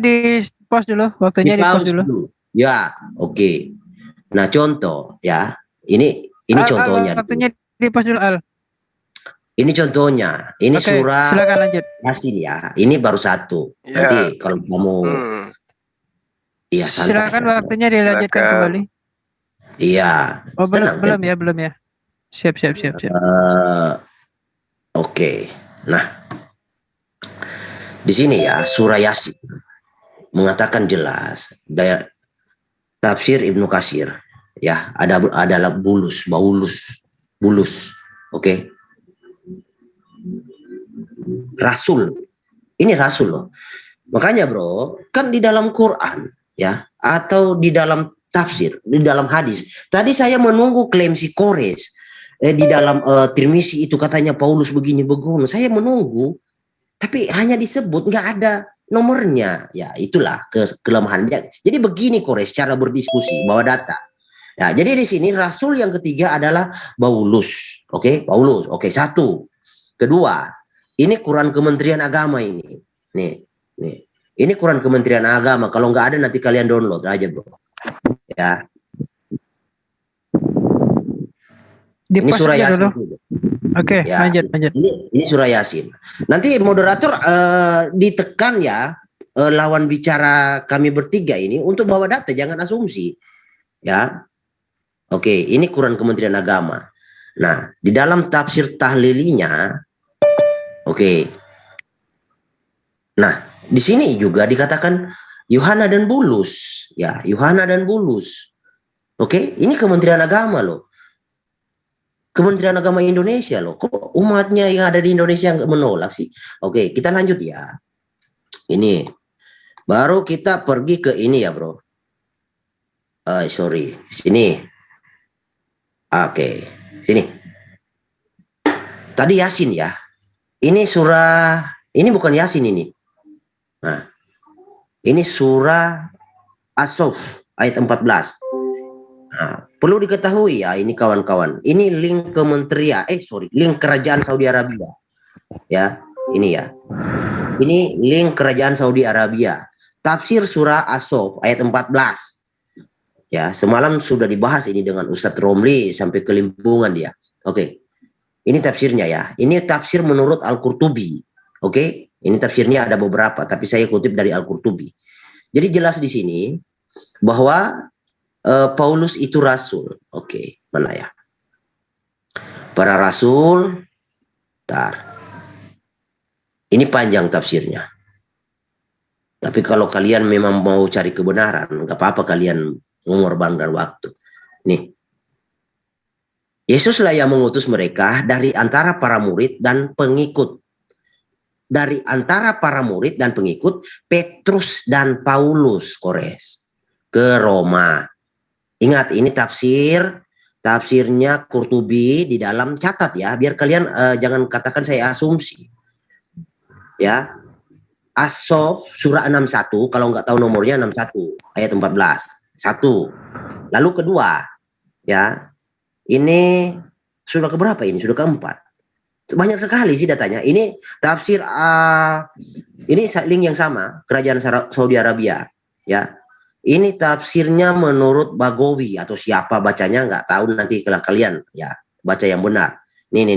di post dulu. Ya, oke. Nah, contoh ya, ini contohnya. Waktunya di post dulu, Al. Ini contohnya, ini surah silakan lanjut. Yasin ya. Ini baru satu. Ya. Nanti kalau kamu iya santai. Silakan waktunya dilanjutkan kembali. Iya. Oh, belum ya. Siap. Oke. Nah, di sini ya surah Yasin mengatakan jelas dari tafsir Ibnu Katsir ya, adalah bulus. Oke. Rasul. Ini rasul loh. Makanya bro, kan di dalam Quran ya, atau di dalam tafsir, di dalam hadis. Tadi saya menunggu klaim si Kores di dalam Tirmizi itu katanya Paulus begini. Saya menunggu, tapi hanya disebut, nggak ada nomornya. Ya itulah kelemahannya. Jadi begini Kores cara berdiskusi, bawa data. Ya, jadi di sini rasul yang ketiga adalah Paulus. Oke, Paulus. Oke, satu. Kedua, ini Quran Kementerian Agama ini. Nih. Ini Quran Kementerian Agama. Kalau nggak ada nanti kalian download aja, bro. Ya. Ini surah Yasin. Oke, ya, lanjut. Ini surah Yasin. Nanti moderator ditekan ya lawan bicara kami bertiga ini untuk bawa data, jangan asumsi. Ya. Oke, ini Quran Kementerian Agama. Nah, di dalam tafsir tahlilinya, oke. Nah, di sini juga dikatakan Yuhana dan Bulus. Ya, Yuhana dan Bulus. Oke, ini Kementerian Agama loh. Kementerian Agama Indonesia loh. Kok umatnya yang ada di Indonesia nggak menolak sih? Oke, kita lanjut ya. Ini. Baru kita pergi ke ini ya bro. Sorry. Sini. Oke. Sini. Tadi Yasin ya. Ini surah. Ini bukan Yasin ini. Nah. Ini surah As-Saff ayat 14. Nah, perlu diketahui ya ini kawan-kawan. Ini link kementerian, link kerajaan Saudi Arabia. Ya, ini ya. Ini link kerajaan Saudi Arabia. Tafsir surah As-Saff ayat 14. Ya, semalam sudah dibahas ini dengan Ustadz Romli sampai kelimpungan dia. Oke. Ini tafsirnya ya. Ini tafsir menurut Al-Qurtubi. Oke. Ini tafsirnya ada beberapa, tapi saya kutip dari Al-Qurtubi. Jadi jelas di sini bahwa Paulus itu rasul. Oke, mana ya? Para rasul. Ini panjang tafsirnya. Tapi kalau kalian memang mau cari kebenaran, nggak apa-apa kalian mengorbankan waktu. Nih. Yesuslah yang mengutus mereka dari antara para murid dan pengikut. Dari antara para murid dan pengikut, Petrus dan Paulus Kores ke Roma. Ingat, ini tafsirnya Qurtubi di dalam, catat ya, biar kalian jangan katakan saya asumsi. Ya. As-Saff surah 61, kalau nggak tahu nomornya 61 ayat 14. 1. Lalu kedua, ya. Ini surah keberapa ini? Surah keempat. Banyak sekali sih datanya. Ini tafsir ini link yang sama, kerajaan Saudi Arabia, ya. Ini tafsirnya menurut Bagawi atau siapa bacanya nggak tahu, nanti kalau kalian ya baca yang benar. Ini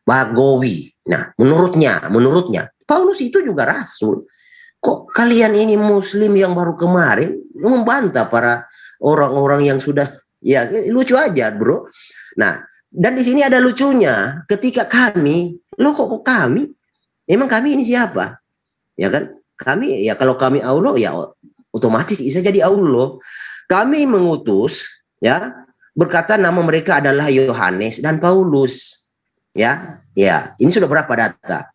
Bagawi. Nah, menurutnya Paulus itu juga rasul. Kok kalian ini muslim yang baru kemarin membantah para orang-orang yang sudah, ya lucu aja, bro. Nah, dan di sini ada lucunya. Ketika kami, kok kami? Emang kami ini siapa? Ya kan? Kami, ya kalau kami Allah, ya otomatis bisa jadi Allah. Kami mengutus, ya, berkata nama mereka adalah Yohanes dan Paulus. Ya, ini sudah berapa data?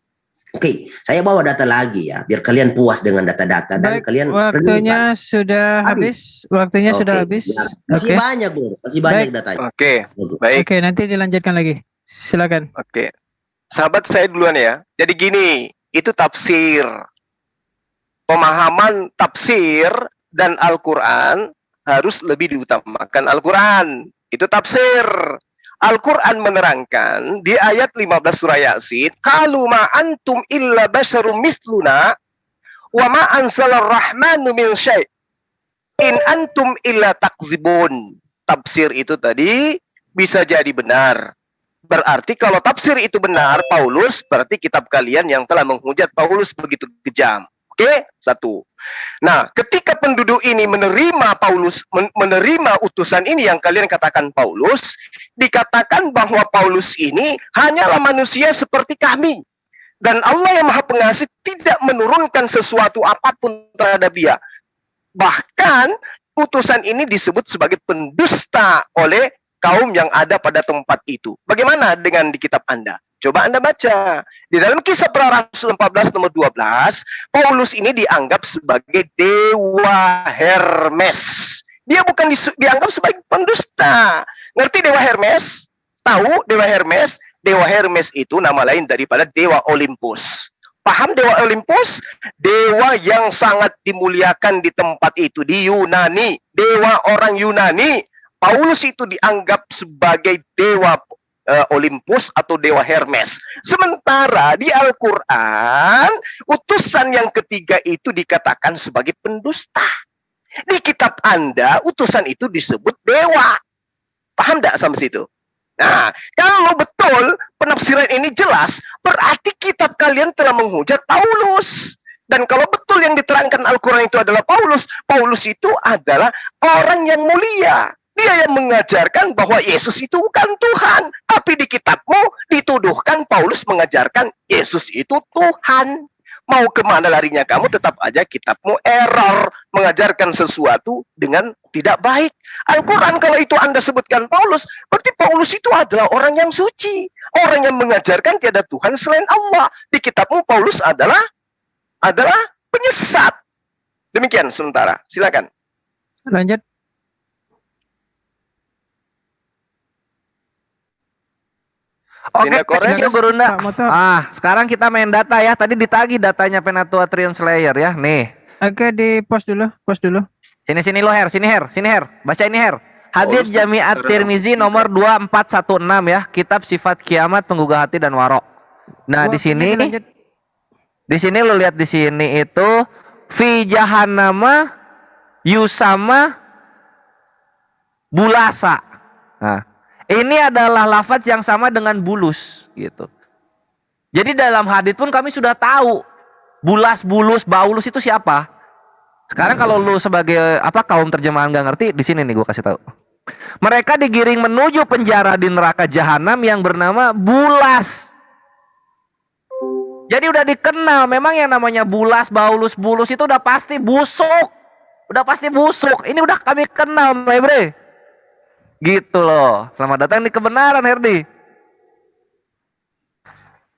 Oke, saya bawa data lagi ya, biar kalian puas dengan data-data dan kalian. Waktunya sudah habis. Waktunya sudah habis. Masih banyak, bro. Masih banyak datanya. Oke, baik. Oke, nanti dilanjutkan lagi. Silakan. Oke, sahabat saya duluan ya. Jadi gini, itu tafsir. Pemahaman tafsir dan Al-Quran harus lebih diutamakan Al-Quran. Itu tafsir. Al-Quran menerangkan di ayat 15 surah Yasin, "Qalu ma antum illa basyarum mithluna wa ma anzalar rahmanu min syai' in antum illa takzibun." Tafsir itu tadi bisa jadi benar. Berarti kalau tafsir itu benar, Paulus, berarti kitab kalian yang telah menghujat Paulus begitu kejam. Oke, 1. Nah, ketika penduduk ini menerima Paulus, menerima utusan ini yang kalian katakan Paulus, dikatakan bahwa Paulus ini hanyalah manusia seperti kami. Dan Allah yang Maha Pengasih tidak menurunkan sesuatu apapun terhadap dia. Bahkan, utusan ini disebut sebagai pendusta oleh kaum yang ada pada tempat itu. Bagaimana dengan di kitab Anda? Coba Anda baca. Di dalam Kisah Para Rasul 14 nomor 12, Paulus ini dianggap sebagai dewa Hermes. Dia bukan dianggap sebagai pendusta. Ngerti dewa Hermes? Tahu dewa Hermes? Dewa Hermes itu nama lain daripada dewa Olympus. Paham dewa Olympus? Dewa yang sangat dimuliakan di tempat itu, di Yunani. Dewa orang Yunani. Paulus itu dianggap sebagai dewa Olympus atau dewa Hermes. Sementara di Al-Quran, utusan yang ketiga itu dikatakan sebagai pendusta. Di kitab Anda, utusan itu disebut dewa. Paham tidak sampai situ? Nah, kalau betul penafsiran ini jelas, berarti kitab kalian telah menghujat Paulus. Dan kalau betul yang diterangkan Al-Quran itu adalah Paulus, Paulus itu adalah orang yang mulia. Dia yang mengajarkan bahwa Yesus itu bukan Tuhan. Tapi di kitabmu dituduhkan Paulus mengajarkan Yesus itu Tuhan. Mau kemana larinya kamu, tetap aja kitabmu error. Mengajarkan sesuatu dengan tidak baik. Al-Quran kalau itu Anda sebutkan Paulus, berarti Paulus itu adalah orang yang suci. Orang yang mengajarkan tiada Tuhan selain Allah. Di kitabmu Paulus adalah penyesat. Demikian sementara. Silakan. Lanjut. Oke, Tina Kores. thank you Gurunda. Pak Moto. Sekarang kita main data ya. Tadi ditagi datanya Penatua Trion Slayer ya. Nih. Oke, di post dulu. Sini lo Her, sini Her. Baca ini Her. Hadits Ustaz, Jami'at secara- Tirmizi nomor 2416 ya. Kitab Sifat Kiamat Penggugah Hati dan Waro. Nah, di sini lo lihat di sini itu fi jahannama yusama bulasa. Nah, ini adalah lafaz yang sama dengan bulus gitu. Jadi dalam hadits pun kami sudah tahu bulas, bulus, baulus itu siapa. Sekarang kalau lu sebagai kaum terjemahan gak ngerti, di sini nih gue kasih tahu. Mereka digiring menuju penjara di neraka jahanam yang bernama bulas. Jadi udah dikenal, memang yang namanya bulas, baulus, bulus itu udah pasti busuk. Ini udah kami kenal, my bre. Gitu loh. Selamat datang di kebenaran, Herdi.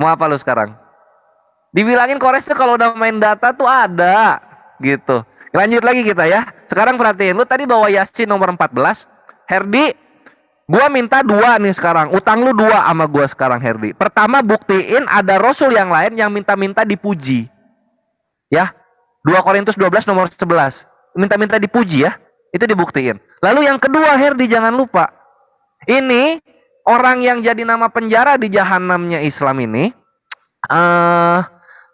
Mau apa lu sekarang? Dibilangin Kores tuh kalau udah main data tuh ada. Gitu. Lanjut lagi kita ya. Sekarang perhatiin, lu tadi bawa Yasin nomor 14. Herdi, gua minta 2 nih sekarang. Utang lu 2 sama gua sekarang, Herdi. Pertama, buktiin ada Rasul yang lain yang minta-minta dipuji. Ya. 2 Korintus 12 nomor 11. Minta-minta dipuji ya. Itu dibuktiin. Lalu yang kedua, Herdi, jangan lupa. Ini orang yang jadi nama penjara di jahanamnya Islam ini.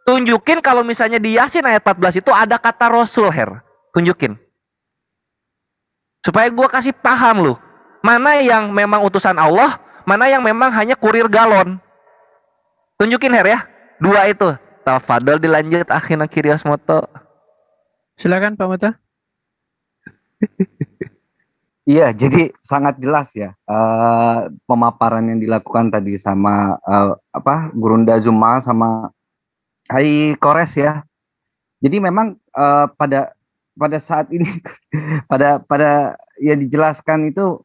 Tunjukin kalau misalnya di Yasin ayat 14 itu ada kata Rasul, Her. Tunjukin. Supaya gue kasih paham lu. Mana yang memang utusan Allah, mana yang memang hanya kurir galon. Tunjukin, Her ya. 2 itu. Tafadol dilanjut akhina Kirios Moto. Silakan Pak Moto. Iya, jadi sangat jelas ya pemaparan yang dilakukan tadi sama Gurunda Zuma sama Hai Kores ya. Jadi memang pada saat ini pada ya dijelaskan itu,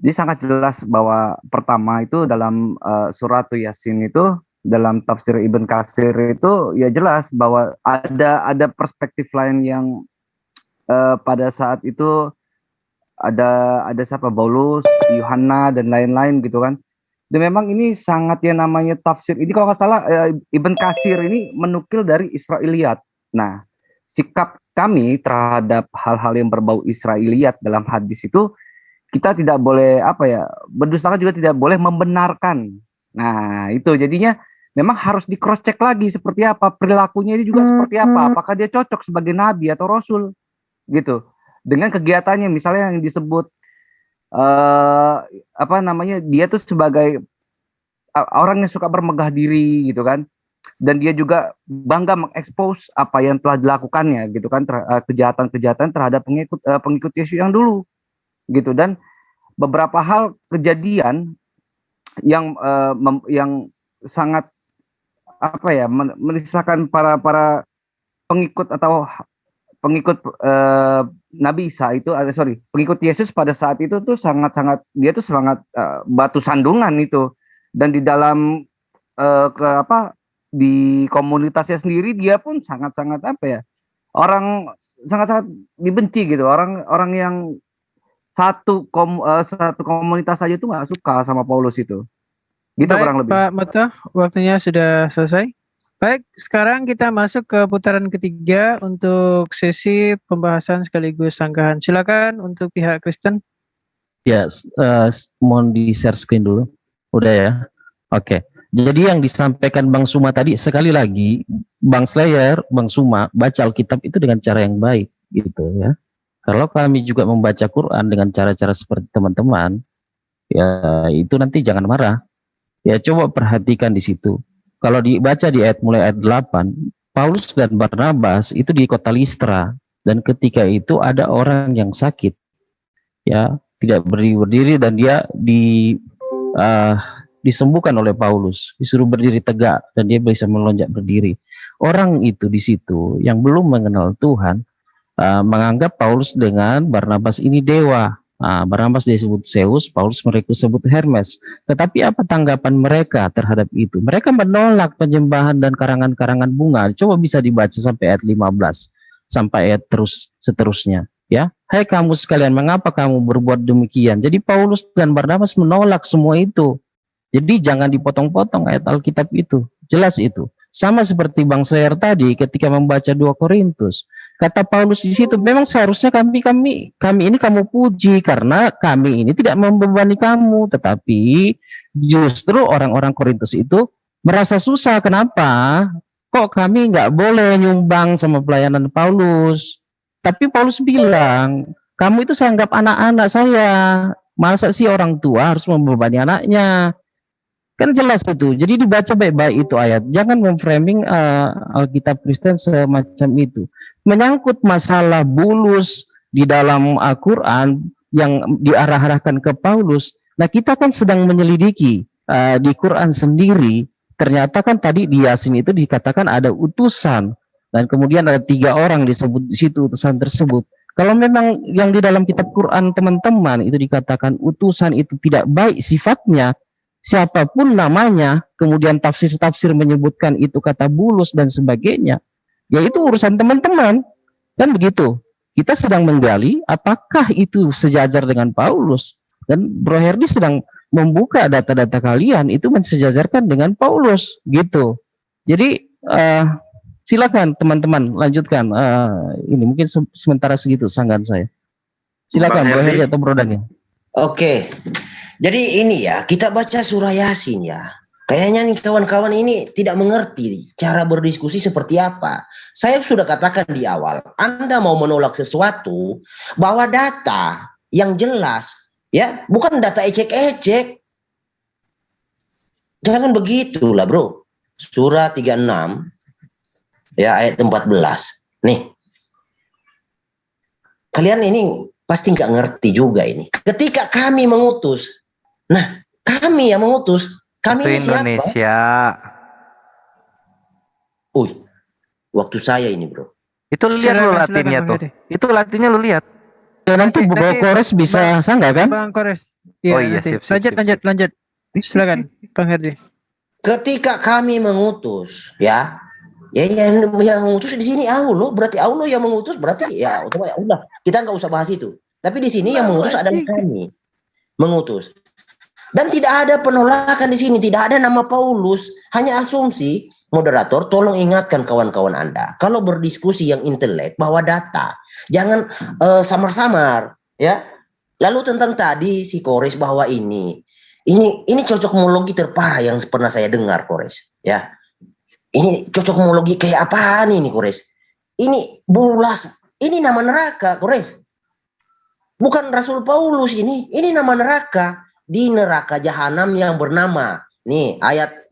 jadi sangat jelas bahwa pertama itu dalam surat Yasin itu, dalam tafsir Ibn Katsir itu ya jelas bahwa ada perspektif lain yang pada saat itu ada siapa, Paulus, Yohana dan lain-lain gitu kan. Dan memang ini sangat yang namanya tafsir ini kalau nggak salah Ibn Katsir ini menukil dari Israiliyat. Nah, sikap kami terhadap hal-hal yang berbau Israiliyat dalam hadis itu, kita tidak boleh berdustakan, juga tidak boleh membenarkan. Nah, itu jadinya memang harus di cross check lagi seperti apa perilakunya, ini juga seperti apa, apakah dia cocok sebagai nabi atau rasul gitu. Dengan kegiatannya misalnya yang disebut dia tuh sebagai orang yang suka bermegah diri gitu kan, dan dia juga bangga mengekspos apa yang telah dilakukannya gitu kan, kejahatan-kejahatan terhadap pengikut Yesus yang dulu gitu. Dan beberapa hal kejadian yang sangat menisahkan para pengikut atau pengikut Nabi Isa itu, pengikut Yesus pada saat itu tuh sangat-sangat, dia tuh sangat batu sandungan itu. Dan di dalam di komunitasnya sendiri dia pun sangat-sangat orang sangat-sangat dibenci gitu. Orang yang satu komunitas saja tuh nggak suka sama Paulus itu. Gitu. Baik, kurang lebih. Pak Moto, waktunya sudah selesai. Baik, sekarang kita masuk ke putaran ketiga untuk sesi pembahasan sekaligus sanggahan. Silakan untuk pihak Kristen. Ya, mohon di share screen dulu. Udah ya? Oke. Jadi yang disampaikan Bang Suma tadi, sekali lagi, Bang Slayer, Bang Suma, baca Alkitab itu dengan cara yang baik, gitu ya. Kalau kami juga membaca Quran dengan cara-cara seperti teman-teman, ya itu nanti jangan marah. Ya coba perhatikan di situ. Kalau dibaca di mulai ayat 8, Paulus dan Barnabas itu di kota Listra, dan ketika itu ada orang yang sakit, ya, tidak berdiri dan dia disembuhkan oleh Paulus, disuruh berdiri tegak dan dia bisa melonjak berdiri. Orang itu di situ yang belum mengenal Tuhan menganggap Paulus dengan Barnabas ini dewa. Barnabas disebut Zeus, Paulus mereka sebut Hermes. Tetapi apa tanggapan mereka terhadap itu? Mereka menolak penyembahan dan karangan-karangan bunga. Coba bisa dibaca sampai ayat 15 sampai ayat seterusnya. Ya, hai kamu sekalian, mengapa kamu berbuat demikian? Jadi Paulus dan Barnabas menolak semua itu. Jadi jangan dipotong-potong ayat Alkitab itu. Jelas itu. Sama seperti Bang Slayer tadi ketika membaca 2 Korintus. Kata Paulus di situ, memang seharusnya kami ini kamu puji karena kami ini tidak membebani kamu, tetapi justru orang-orang Korintus itu merasa susah. Kenapa? Kok kami nggak boleh nyumbang sama pelayanan Paulus? Tapi Paulus bilang, kamu itu saya anggap anak-anak saya. Masa sih orang tua harus membebani anaknya? Kan jelas itu. Jadi dibaca baik-baik itu ayat. Jangan memframing Alkitab Kristen semacam itu. Menyangkut masalah bulus di dalam Al-Quran yang diarah-arahkan ke Paulus. Nah, kita kan sedang menyelidiki di Quran sendiri. Ternyata kan tadi di Yasin itu dikatakan ada utusan. Dan kemudian ada 3 orang disebut di situ utusan tersebut. Kalau memang yang di dalam kitab Quran teman-teman itu dikatakan utusan itu tidak baik sifatnya, siapapun namanya, kemudian tafsir-tafsir menyebutkan itu kata bulus dan sebagainya, ya itu urusan teman-teman. Kan begitu. Kita sedang menggali apakah itu sejajar dengan Paulus. Dan Bro Herdi sedang membuka data-data kalian itu mensejajarkan dengan Paulus gitu. Jadi silakan teman-teman lanjutkan. Ini mungkin sementara segitu sanggahan saya. Silakan Bro Herdi atau Bro Daniel. Oke. Jadi ini ya, kita baca surah Yasin ya. Kayaknya nih kawan-kawan ini tidak mengerti cara berdiskusi seperti apa. Saya sudah katakan di awal, Anda mau menolak sesuatu, bawa data yang jelas, ya, bukan data ecek-ecek. Jangan begitulah, Bro. Surah 36 ya ayat 14. Nih. Kalian ini pasti nggak ngerti juga ini. Ketika kami mengutus, nah, kami yang mengutus, kami ini Indonesia. Siapa? Waktu saya ini, Bro. Itu lihat lo latinnya tuh. Itu latinnya lo lihat. Ya, nanti Bro Kores bisa sanggah kan? Bang Kores. Ya, oh iya, siap. Lanjut. Silakan, Bang Herdi. Ketika kami mengutus, ya yang mengutus di sini Allah, berarti Allah yang mengutus, berarti ya udah, kita nggak usah bahas itu. Tapi di sini yang mengutus adalah kami. Mengutus. Dan tidak ada penolakan di sini, tidak ada nama Paulus, hanya asumsi. Moderator, tolong ingatkan kawan-kawan Anda, kalau berdiskusi yang intelek, bawa data, jangan samar-samar, ya. Lalu tentang tadi si Kores bahwa ini cocokmologi terparah yang pernah saya dengar, Kores, ya. Ini cocokmologi kayak apaan ini, Kores? Ini bulas, ini nama neraka, Kores. Bukan Rasul Paulus ini nama neraka. Di neraka jahanam yang bernama, nih ayat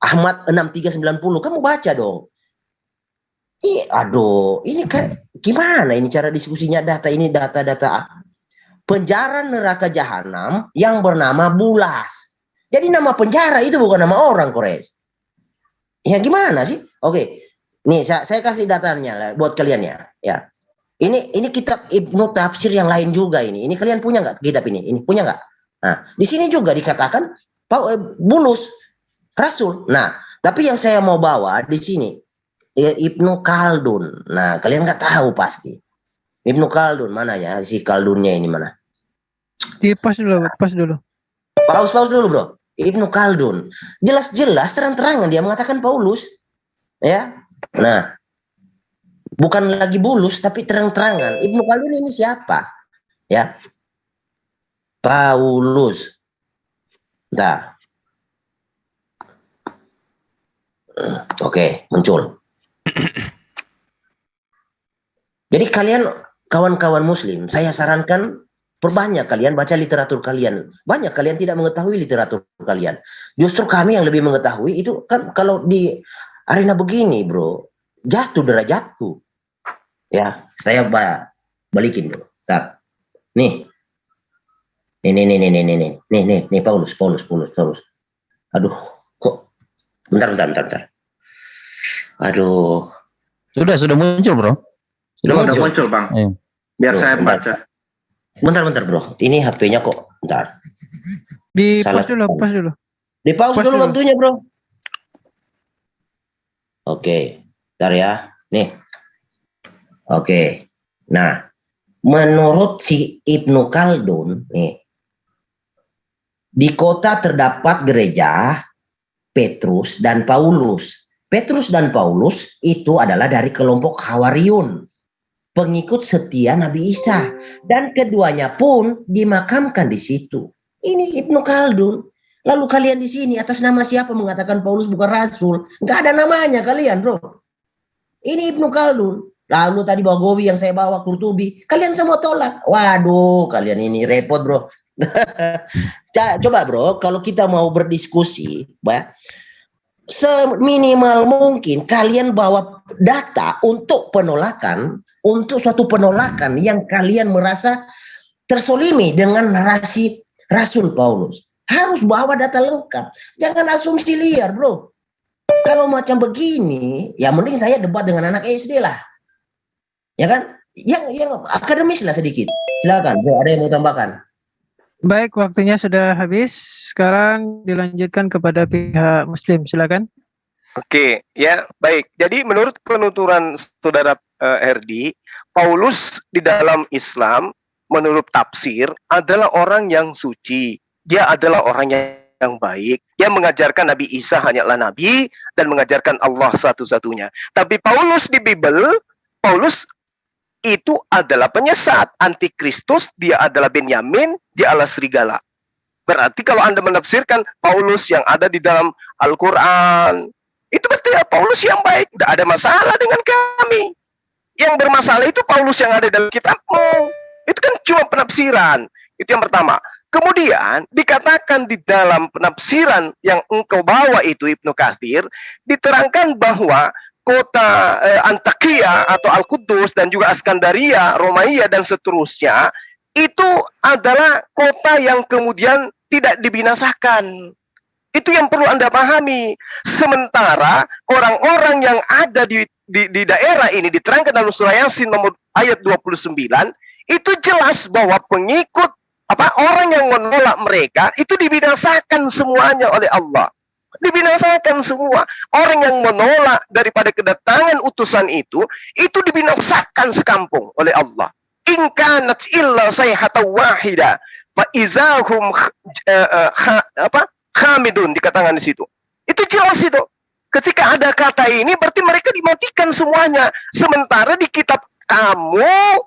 Ahmad 6390, kamu baca dong. Ini kayak gimana ini cara diskusinya, data ini data penjara neraka jahanam yang bernama Bulas. Jadi nama penjara itu bukan nama orang, Kores. Ya gimana sih? Oke. Nih saya kasih datanya buat kalian ya. Ini kitab Ibnu Tafsir yang lain juga ini. Ini kalian punya nggak kitab ini? Ini punya nggak? Nah, di sini juga dikatakan Bulus Rasul. Nah, tapi yang saya mau bawa di sini Ibnu Khaldun. Nah, kalian nggak tahu pasti. Ibnu Khaldun mana ya? Si Khaldunnya ini mana? Di pause dulu. Pause dulu, Bro. Ibnu Khaldun. Jelas-jelas terang-terangan dia mengatakan Paulus. Ya. Nah, bukan lagi Bulus tapi terang-terangan. Ibnu Khaldun ini siapa? Ya. Paulus. Nah. Oke, muncul. Jadi kalian kawan-kawan muslim, saya sarankan perbanyak kalian baca literatur kalian. Banyak kalian tidak mengetahui literatur kalian. Justru kami yang lebih mengetahui itu kan kalau di arena begini bro, jatuh derajatku. Ya, saya balikin bro. Bentar. Nih, Paulus. Aduh, kok, bentar. Aduh. Sudah muncul bro. Sudah muncul bang. Ayo. Biar Bro, saya bentar. baca. Bentar bro, ini HP-nya kok, bentar. Di Salah. pause dulu. Di pause Pause dulu dulu. waktunya bro. Oke, bentar ya. Nih. Oke. Nah, menurut si Ibnu Khaldun nih, di kota terdapat gereja Petrus dan Paulus. Petrus dan Paulus itu adalah dari kelompok Hawariun, pengikut setia Nabi Isa, dan keduanya pun dimakamkan di situ. Ini Ibnu Khaldun. Lalu kalian di sini atas nama siapa mengatakan Paulus bukan rasul? Nggak ada namanya kalian, bro. Ini Ibnu Khaldun. Lalu tadi Bagowi yang saya bawa, Qurtubi, kalian semua tolak. Waduh, kalian ini repot, bro. Coba, bro, kalau kita mau berdiskusi, seminimal mungkin kalian bawa data untuk penolakan, untuk suatu penolakan yang kalian merasa tersolimi dengan narasi Rasul Paulus. Harus bawa data lengkap. Jangan asumsi liar, bro. Kalau macam begini, ya mending saya debat dengan anak SD lah. Ya kan? Yang akademis lah sedikit. Silakan, bro, ada yang mau tambahkan? Baik, waktunya sudah habis. Sekarang dilanjutkan kepada pihak Muslim. Silakan. Oke, ya baik. Jadi menurut penuturan saudara Herdi, Paulus di dalam Islam menurut tafsir adalah orang yang suci. Dia adalah orang yang baik. Dia mengajarkan Nabi Isa hanyalah Nabi dan mengajarkan Allah satu-satunya. Tapi Paulus di Bible, Paulus itu adalah penyesat, antikristus, dia adalah Benyamin, dia adalah serigala. Berarti kalau Anda menafsirkan Paulus yang ada di dalam Al-Quran, itu berarti Paulus yang baik, tidak ada masalah dengan kami. Yang bermasalah itu Paulus yang ada dalam kitabmu. Itu kan cuma penafsiran. Itu yang pertama. Kemudian dikatakan di dalam penafsiran yang engkau bawa itu Ibnu Katsir, diterangkan bahwa kota Antakya atau Al-Quddus dan juga Askandaria, Romaia dan seterusnya itu adalah kota yang kemudian tidak dibinasakan. Itu yang perlu Anda pahami. Sementara orang-orang yang ada di daerah ini diterangkan dalam surah Yasin nomor ayat 29, itu jelas bahwa pengikut orang yang menolak mereka itu dibinasakan semuanya oleh Allah. Dibinasakan semua. Orang yang menolak daripada kedatangan utusan itu dibinasakan sekampung oleh Allah. In kanat illa sayhatan wahida fa izahum khamidun, dikatakan di situ. Itu jelas itu. Ketika ada kata ini berarti mereka dimatikan semuanya. Sementara di kitab kamu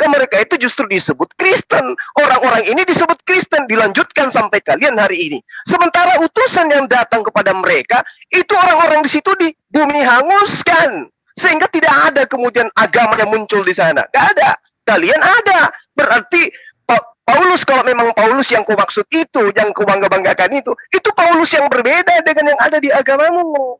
mereka itu justru disebut Kristen. Orang-orang ini disebut Kristen, dilanjutkan sampai kalian hari ini. Sementara utusan yang datang kepada mereka, itu orang-orang di situ di bumi hanguskan. Sehingga tidak ada kemudian agama yang muncul di sana. Gak ada. Kalian ada. Berarti Paulus, kalau memang Paulus yang kau maksud itu, yang kau bangga-banggakan itu Paulus yang berbeda dengan yang ada di agamamu.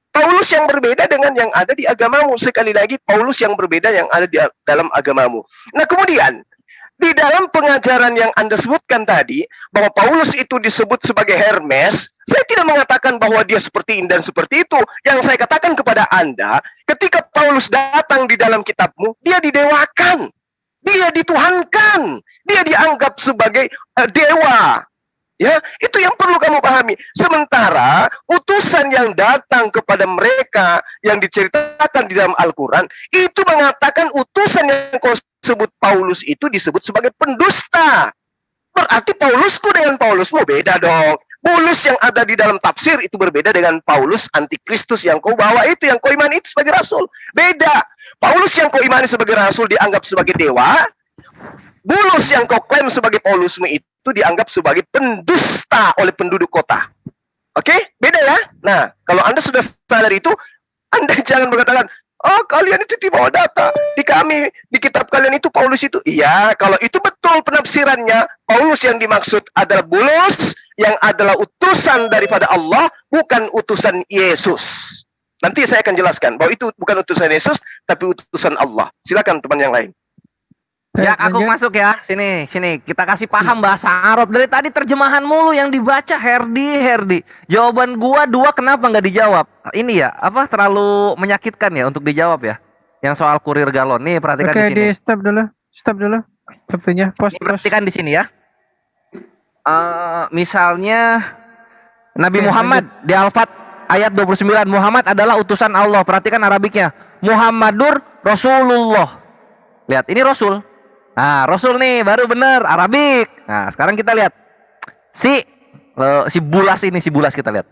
Paulus yang berbeda dengan yang ada di agamamu. Sekali lagi, Paulus yang berbeda yang ada di dalam agamamu. Nah, kemudian di dalam pengajaran yang Anda sebutkan tadi, bahwa Paulus itu disebut sebagai Hermes, saya tidak mengatakan bahwa dia seperti ini dan seperti itu. Yang saya katakan kepada Anda, ketika Paulus datang di dalam kitabmu, dia didewakan, dia dituhankan, dia dianggap sebagai dewa. Ya, itu yang perlu kamu pahami. Sementara utusan yang datang kepada mereka yang diceritakan di dalam Al-Quran itu mengatakan utusan yang kau sebut Paulus itu disebut sebagai pendusta. Berarti Paulusku dengan Paulusmu beda dong. Paulus yang ada di dalam tafsir itu berbeda dengan Paulus antikristus yang kau bawa itu, yang kau imani itu sebagai rasul. Beda. Paulus yang kau imani sebagai rasul dianggap sebagai dewa. Paulus yang kau klaim sebagai Paulusmu itu dianggap sebagai pendusta oleh penduduk kota. Oke? Beda ya? Nah, kalau Anda sudah sadar itu, Anda jangan mengatakan, oh kalian itu di bawah data. Di kami, di kitab kalian itu Paulus itu. Iya, kalau itu betul penafsirannya, Paulus yang dimaksud adalah Paulus yang adalah utusan daripada Allah, bukan utusan Yesus. Nanti saya akan jelaskan bahwa itu bukan utusan Yesus, tapi utusan Allah. Silakan teman yang lain. Ya, aku masuk ya. Sini. Kita kasih paham bahasa Arab. Dari tadi terjemahan mulu yang dibaca, Herdi. Jawaban gua 2 kenapa nggak dijawab? Ini ya, apa terlalu menyakitkan ya untuk dijawab ya? Yang soal kurir galon. Nih, perhatikan di sini. Oke, stop dulu. Waktunya perhatikan di sini ya. Misalnya Nabi Muhammad di Al-Fat ayat 29, Muhammad adalah utusan Allah. Perhatikan Arabiknya. Muhammadur Rasulullah. Lihat, ini Rasul. Nah, Rasul nih baru bener Arabik. Nah, sekarang kita lihat si bulas kita lihat.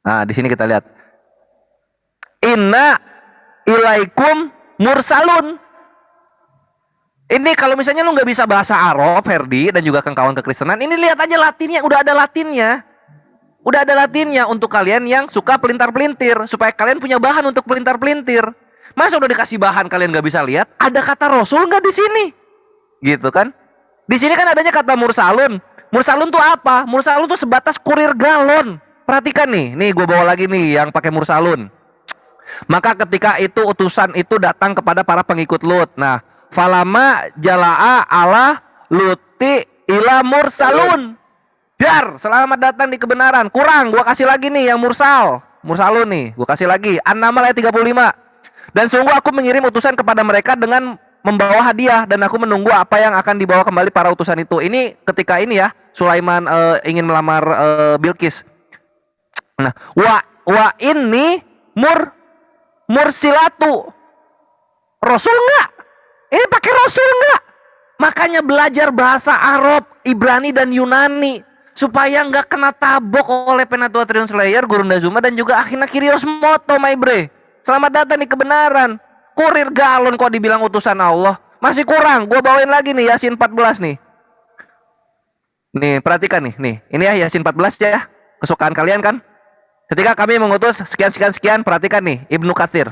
Nah, di sini kita lihat. Inna ilaikum mursalun. Ini kalau misalnya lu nggak bisa bahasa Arab, Ferdi, dan juga kawan kekristenan, ini lihat aja Latinnya, udah ada Latinnya. Udah ada Latinnya untuk kalian yang suka pelintar-pelintir, supaya kalian punya bahan untuk pelintar-pelintir. Masa udah dikasih bahan kalian nggak bisa lihat? Ada kata Rasul nggak di sini? Gitu kan? Di sini kan adanya kata mursalun. Mursalun tuh apa? Mursalun tuh sebatas kurir galon. Perhatikan nih gue bawa lagi nih yang pakai mursalun. Maka ketika itu utusan itu datang kepada para pengikut Lut. Nah, falama jalaa ala luti ila mursalun. Dar, selamat datang di kebenaran. Kurang, gua kasih lagi nih yang mursalun nih, gua kasih lagi. An-Naml ayat 35. Dan sungguh aku mengirim utusan kepada mereka dengan membawa hadiah, dan aku menunggu apa yang akan dibawa kembali para utusan itu. Ini ketika ini ya, Sulaiman ingin melamar Bilqis. Nah, wa ini mursilatu. Rasul enggak? Ini pakai Rasul enggak? Makanya belajar bahasa Arab, Ibrani dan Yunani supaya enggak kena tabok oleh Pentateuch Translator, Gurunda Zuma dan juga Akhina Kyrios Moto, my bre. Selamat datang di kebenaran. Kurir galon kok dibilang utusan Allah. Masih kurang. Gua bawain lagi nih Yasin 14 nih. Nih, perhatikan nih. Ini ya Yasin 14 ya. Kesukaan kalian kan? Ketika kami mengutus sekian, perhatikan nih Ibnu Katsir.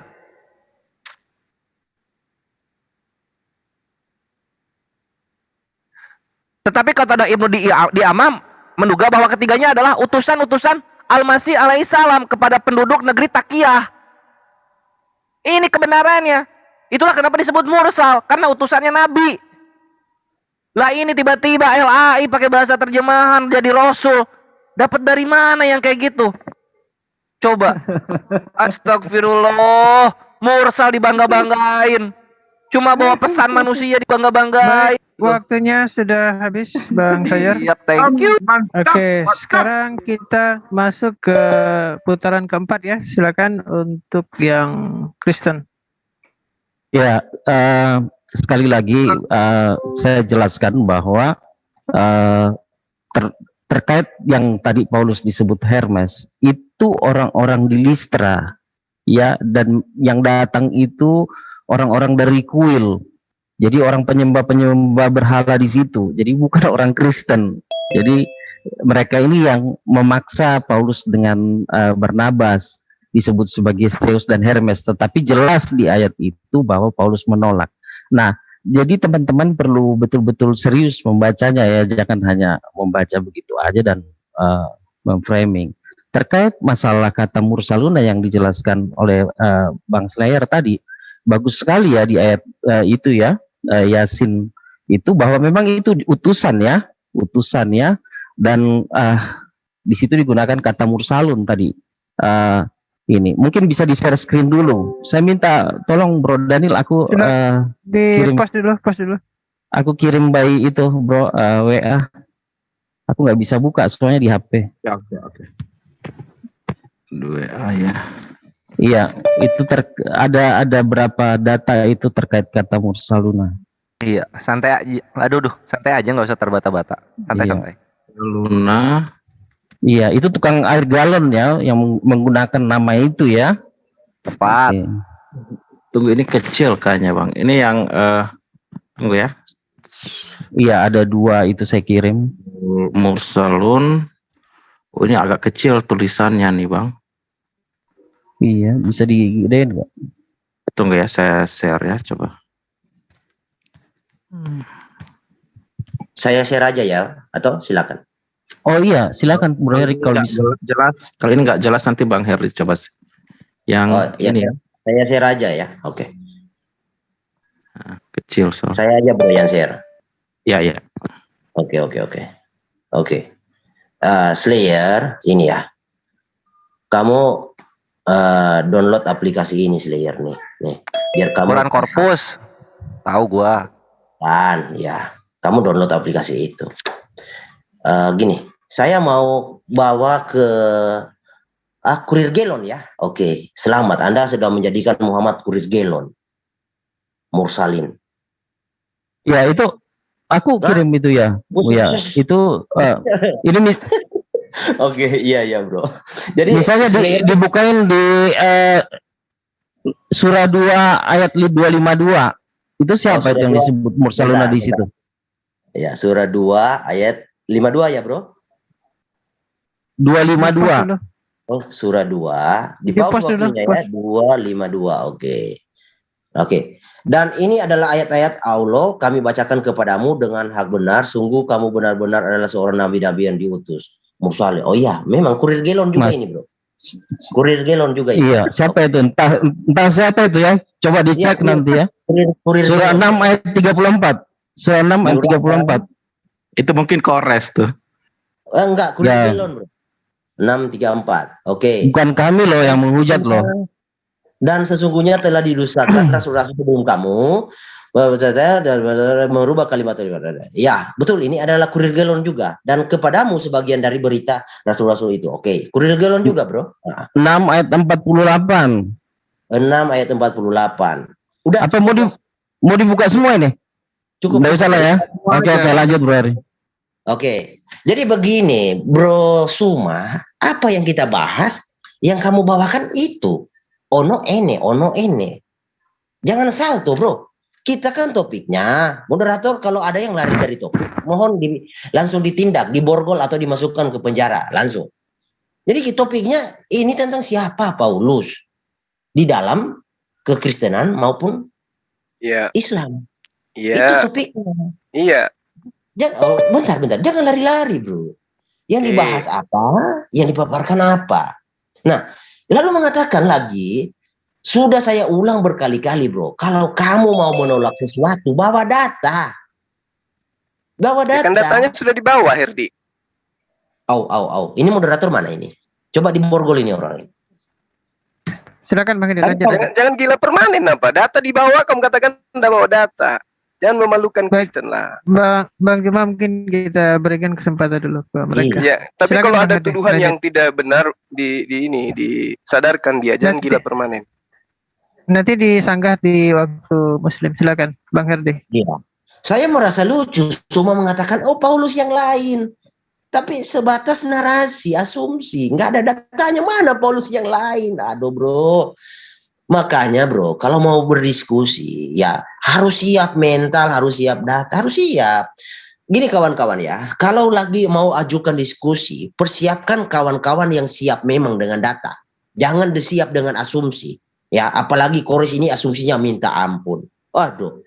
Tetapi kata Ibnu di Amam menduga bahwa ketiganya adalah utusan-utusan Al-Masih alaihissalam kepada penduduk negeri Takiyah. Ini kebenarannya. Itulah kenapa disebut mursal, karena utusannya Nabi. Lah ini tiba-tiba LAI pakai bahasa terjemahan jadi Rasul. Dapat dari mana yang kayak gitu? Coba. Astagfirullah. Mursal dibangga-banggain. Cuma bawa pesan manusia dibangga-banggain. Waktunya sudah habis, Bang Tayyar. Thank you. Oke, sekarang kita masuk ke putaran keempat ya. Silakan untuk yang Kristen. Ya, sekali lagi saya jelaskan bahwa terkait yang tadi Paulus disebut Hermes, itu orang-orang di Listra, ya, dan yang datang itu orang-orang dari kuil. Jadi orang penyembah berhala di situ. Jadi bukan orang Kristen. Jadi mereka ini yang memaksa Paulus dengan Barnabas disebut sebagai Zeus dan Hermes. Tetapi jelas di ayat itu bahwa Paulus menolak. Nah, jadi teman-teman perlu betul-betul serius membacanya ya. Jangan hanya membaca begitu aja dan memframing. Terkait masalah kata mursaluna yang dijelaskan oleh Bang Slayer tadi, bagus sekali ya di ayat itu ya. Yasin itu bahwa memang itu utusan ya, dan di situ digunakan kata mursalun tadi. Ini mungkin bisa di share screen dulu. Saya minta tolong Bro Daniel, aku di post dulu. Aku kirim by itu Bro WA. Aku nggak bisa buka soalnya di HP. Ya, oke. WA ya. Iya, itu ada berapa data itu terkait kata mursaluna. Iya, santai aja. Santai aja, nggak usah terbata-bata. Santai. Luna. Iya, itu tukang air galon ya yang menggunakan nama itu ya. Tepat. Okay. Tunggu, ini kecil kayaknya Bang. Ini yang tunggu ya. Iya, ada 2 itu saya kirim. Mursalun. Oh, ini agak kecil tulisannya nih Bang. Iya, bisa digedein nggak? Tunggu ya, saya share ya, coba. Saya share aja ya, atau silakan. Oh iya, silakan Bro Heri kalau bisa. Jelas. Kalau ini nggak jelas nanti Bang Heri coba yang ya, ini ya. Saya share aja ya. Oke. Kecil so. Saya aja Bro yang share. Ya ya. Oke. Slayer, ini ya. Kamu download aplikasi ini Slayer nih. Biar kamu Quran Corpus. Tahu gua. kan ya. Kamu download aplikasi itu. Gini, saya mau bawa ke kurir gelon ya. Oke, selamat. Anda sudah menjadikan Muhammad kurir gelon. Mursalin. Ya itu aku kirim itu ya. Ya itu ini Oke, iya Bro. Jadi misalnya dibukain di surah 2 ayat 252. Itu siapa itu yang disebut mursaluna di situ? Ya, surah 2 ayat 52 ya, Bro? 252. Oh, surah 2. Di pause waktunya ya, 252. Oke. Dan ini adalah ayat-ayat Allah, kami bacakan kepadamu dengan hak benar, sungguh kamu benar-benar adalah seorang nabi-nabi yang diutus. Mursalin. Oh iya, memang kurir gelon juga ini, Bro. Kurir gelon juga ini. Iya, siapa itu? Entah siapa itu ya. Coba dicek nanti ya. Surah 6 ayat 34. Surah 6 ayat 34. Itu mungkin kores tuh. Enggak, kurir gelon, Bro. 634. Oke. Bukan kami loh yang menghujat loh. Dan sesungguhnya telah didustakan rasul-rasul sebelum kamu, dan merubah kalimat. Ya, betul, ini adalah kurir gelon juga. Dan kepadamu sebagian dari berita rasul-rasul itu. Oke, kurir gelon juga, Bro. 6 ayat 48. 6 ayat 48. Udah. Apa mau dibuka semua ini? Cukup. Nggak usah lah ya. Oke, lanjut Bro Heri. Oke. Jadi begini, Bro Suma, apa yang kita bahas, yang kamu bawakan itu. Ono ene. Jangan salto, Bro. Kita kan topiknya, moderator kalau ada yang lari dari topik, mohon langsung ditindak, diborgol atau dimasukkan ke penjara, langsung. Jadi topiknya ini tentang siapa Paulus di dalam kekristenan maupun Islam. Itu topiknya. Iya. Bentar, jangan lari-lari, Bro. Yang dibahas apa, yang dipaparkan apa. Nah, lalu mengatakan lagi, sudah saya ulang berkali-kali, Bro. Kalau kamu mau menolak sesuatu, bawa data. Bawa data. Kan datanya sudah dibawa, Herdi. Ini moderator mana ini? Coba diborgol ini orang ini. Silakan Bang Hedi, lanjut. Jangan gila permanen apa? Data dibawa, kamu katakan Anda bawa data. Jangan memalukan Kristen lah. Bang Juma mungkin kita berikan kesempatan dulu ke mereka. Iya, tapi kalau ada tuduhan yang tidak benar disadarkan dia, jangan gila permanen. Nanti disanggah di waktu Muslim. Silakan Bang Herdi. Iya. Saya merasa lucu, cuma mengatakan Paulus yang lain. Tapi sebatas narasi, asumsi, nggak ada datanya. Mana Paulus yang lain? Aduh, Bro. Makanya, Bro, kalau mau berdiskusi, ya harus siap mental, harus siap data, harus siap. Gini kawan-kawan ya, kalau lagi mau ajukan diskusi, persiapkan kawan-kawan yang siap memang dengan data. Jangan disiap dengan asumsi. Ya, apalagi Kores ini asumsinya minta ampun. Waduh.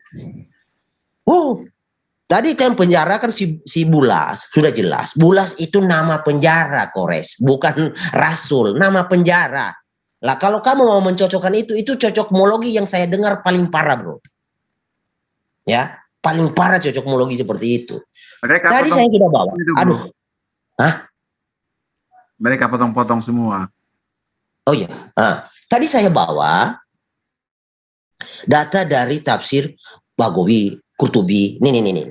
Tadi kan penjara kan si Bulas, sudah jelas. Bulas itu nama penjara, Kores, bukan rasul, nama penjara. Lah kalau kamu mau mencocokkan itu cocokmologi yang saya dengar paling parah, Bro. Ya, paling parah cocokmologi seperti itu. Tadi saya sudah bawa. Aduh. Hah? Mereka potong-potong semua. Oh iya. Tadi saya bawa data dari tafsir Bagawi, Qurtubi. Nih.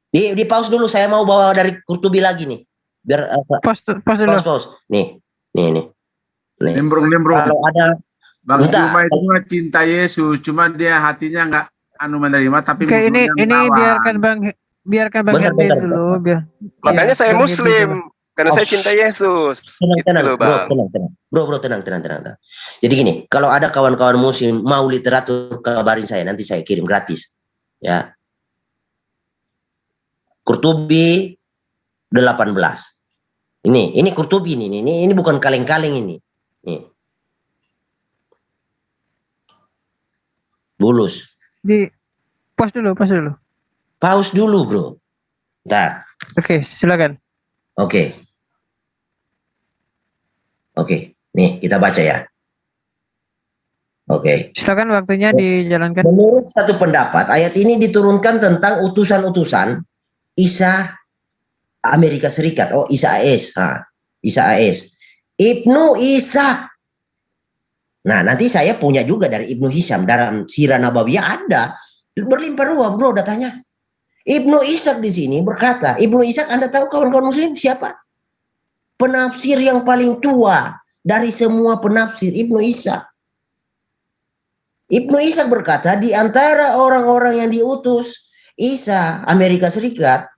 Di pause dulu, saya mau bawa dari Qurtubi lagi nih. Biar pause dulu. Pause. Nih. Nimbrung. Kalau ada Bang Juma itu mah cinta Yesus, cuma dia hatinya nggak menerima, tapi ini biarkan Bang Herdi dulu. Makanya saya Muslim, karena saya cinta Yesus. Tenang. Bro, tenang. Jadi gini, kalau ada kawan-kawan Muslim mau literatur, kabarin saya, nanti saya kirim gratis. Ya. Qurtubi 18. Ini Qurtubi ini bukan kaleng-kaleng ini. Nih. Bulus. Di pause dulu. Pause dulu, Bro. Bentar. Oke, silakan. Oke. Oke, nih kita baca ya. Oke. Silakan waktunya dijalankan. Menurut satu pendapat, ayat ini diturunkan tentang utusan-utusan Isa Amerika Serikat. Oh, Isa AS. Isa AS. Ibnu Ishaq. Nah, nanti saya punya juga dari Ibnu Hisham. Dalam Sirah Nabawiyah ada. Berlimpah ruah, bro, datanya. Ibnu Ishaq di sini berkata, Ibnu Ishaq, Anda tahu kawan-kawan muslim siapa? Penafsir yang paling tua dari semua penafsir, Ibnu Ishaq. Ibnu Ishaq berkata, di antara orang-orang yang diutus Isa Amerika Serikat,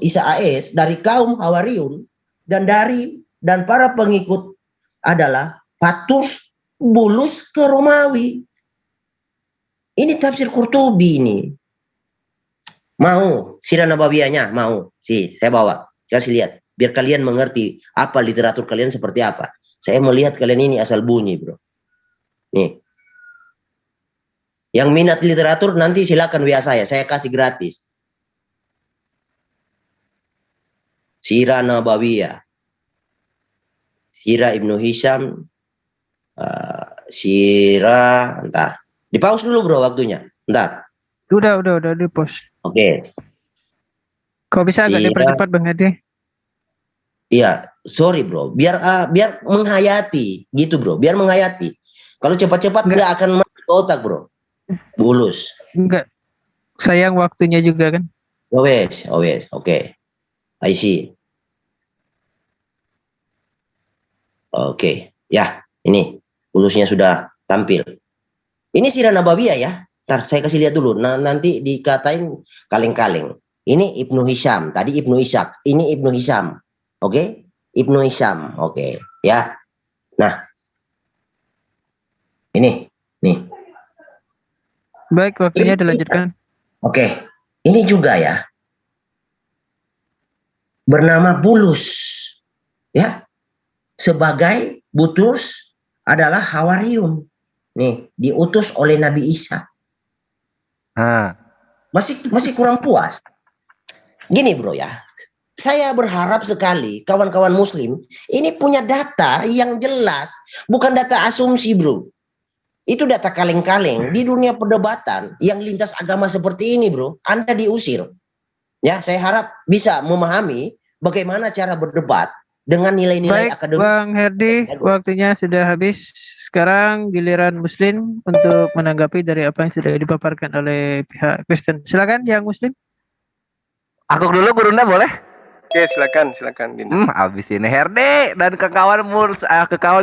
Isa AS, dari kaum Hawariyun, dan para pengikut adalah Patrus Bulus ke Romawi. Ini tafsir Qurtubi ini. Mau Sirah Nabawiyahnya? Mau. Saya bawa. Kasih lihat. Biar kalian mengerti apa literatur kalian seperti apa. Saya melihat kalian ini asal bunyi, bro. Nih. Yang minat literatur nanti silakan WA saya kasih gratis. Sirah Nabawiyah. Sirah Ibnu Hisham. Sirah, entar. Di pause dulu bro waktunya. Entar. Udah di pause. Oke. Kok bisa agak dipercepat Bang Hadi? Iya, sorry bro. Biar menghayati gitu bro. Biar menghayati. Kalau cepat-cepat nggak akan masuk ke otak bro. Bulus. Enggak. Sayang waktunya juga kan. Always. Oke. I see. Oke. Ya, ini bulusnya sudah tampil. Ini Sirah Nabawiyah ya. Ntar saya kasih lihat dulu. Nanti dikatain kaleng-kaleng. Ini Ibnu Hisham. Tadi Ibnu Ishaq. Ini Ibnu Hisham. Oke. Ibnu Hisham. Oke. Ya. Nah. Ini. Nih. Baik, waktunya dilanjutkan. Oke. Ini juga ya. Bernama Bulus. Ya. Sebagai Butrus adalah Hawariyun. Nih, diutus oleh Nabi Isa. Masih kurang puas. Gini bro ya. Saya berharap sekali kawan-kawan muslim ini punya data yang jelas, bukan data asumsi bro. Itu data kaleng-kaleng di dunia perdebatan yang lintas agama seperti ini bro. Anda diusir. Ya, saya harap bisa memahami bagaimana cara berdebat dengan nilai-nilai akademik. Bang Herdi, waktunya sudah habis. Sekarang giliran Muslim untuk menanggapi dari apa yang sudah dipaparkan oleh pihak Kristen. Silakan yang Muslim. Aku dulu Gurunda boleh? Oke, silakan Dinda. Abis ini Herdi dan kawan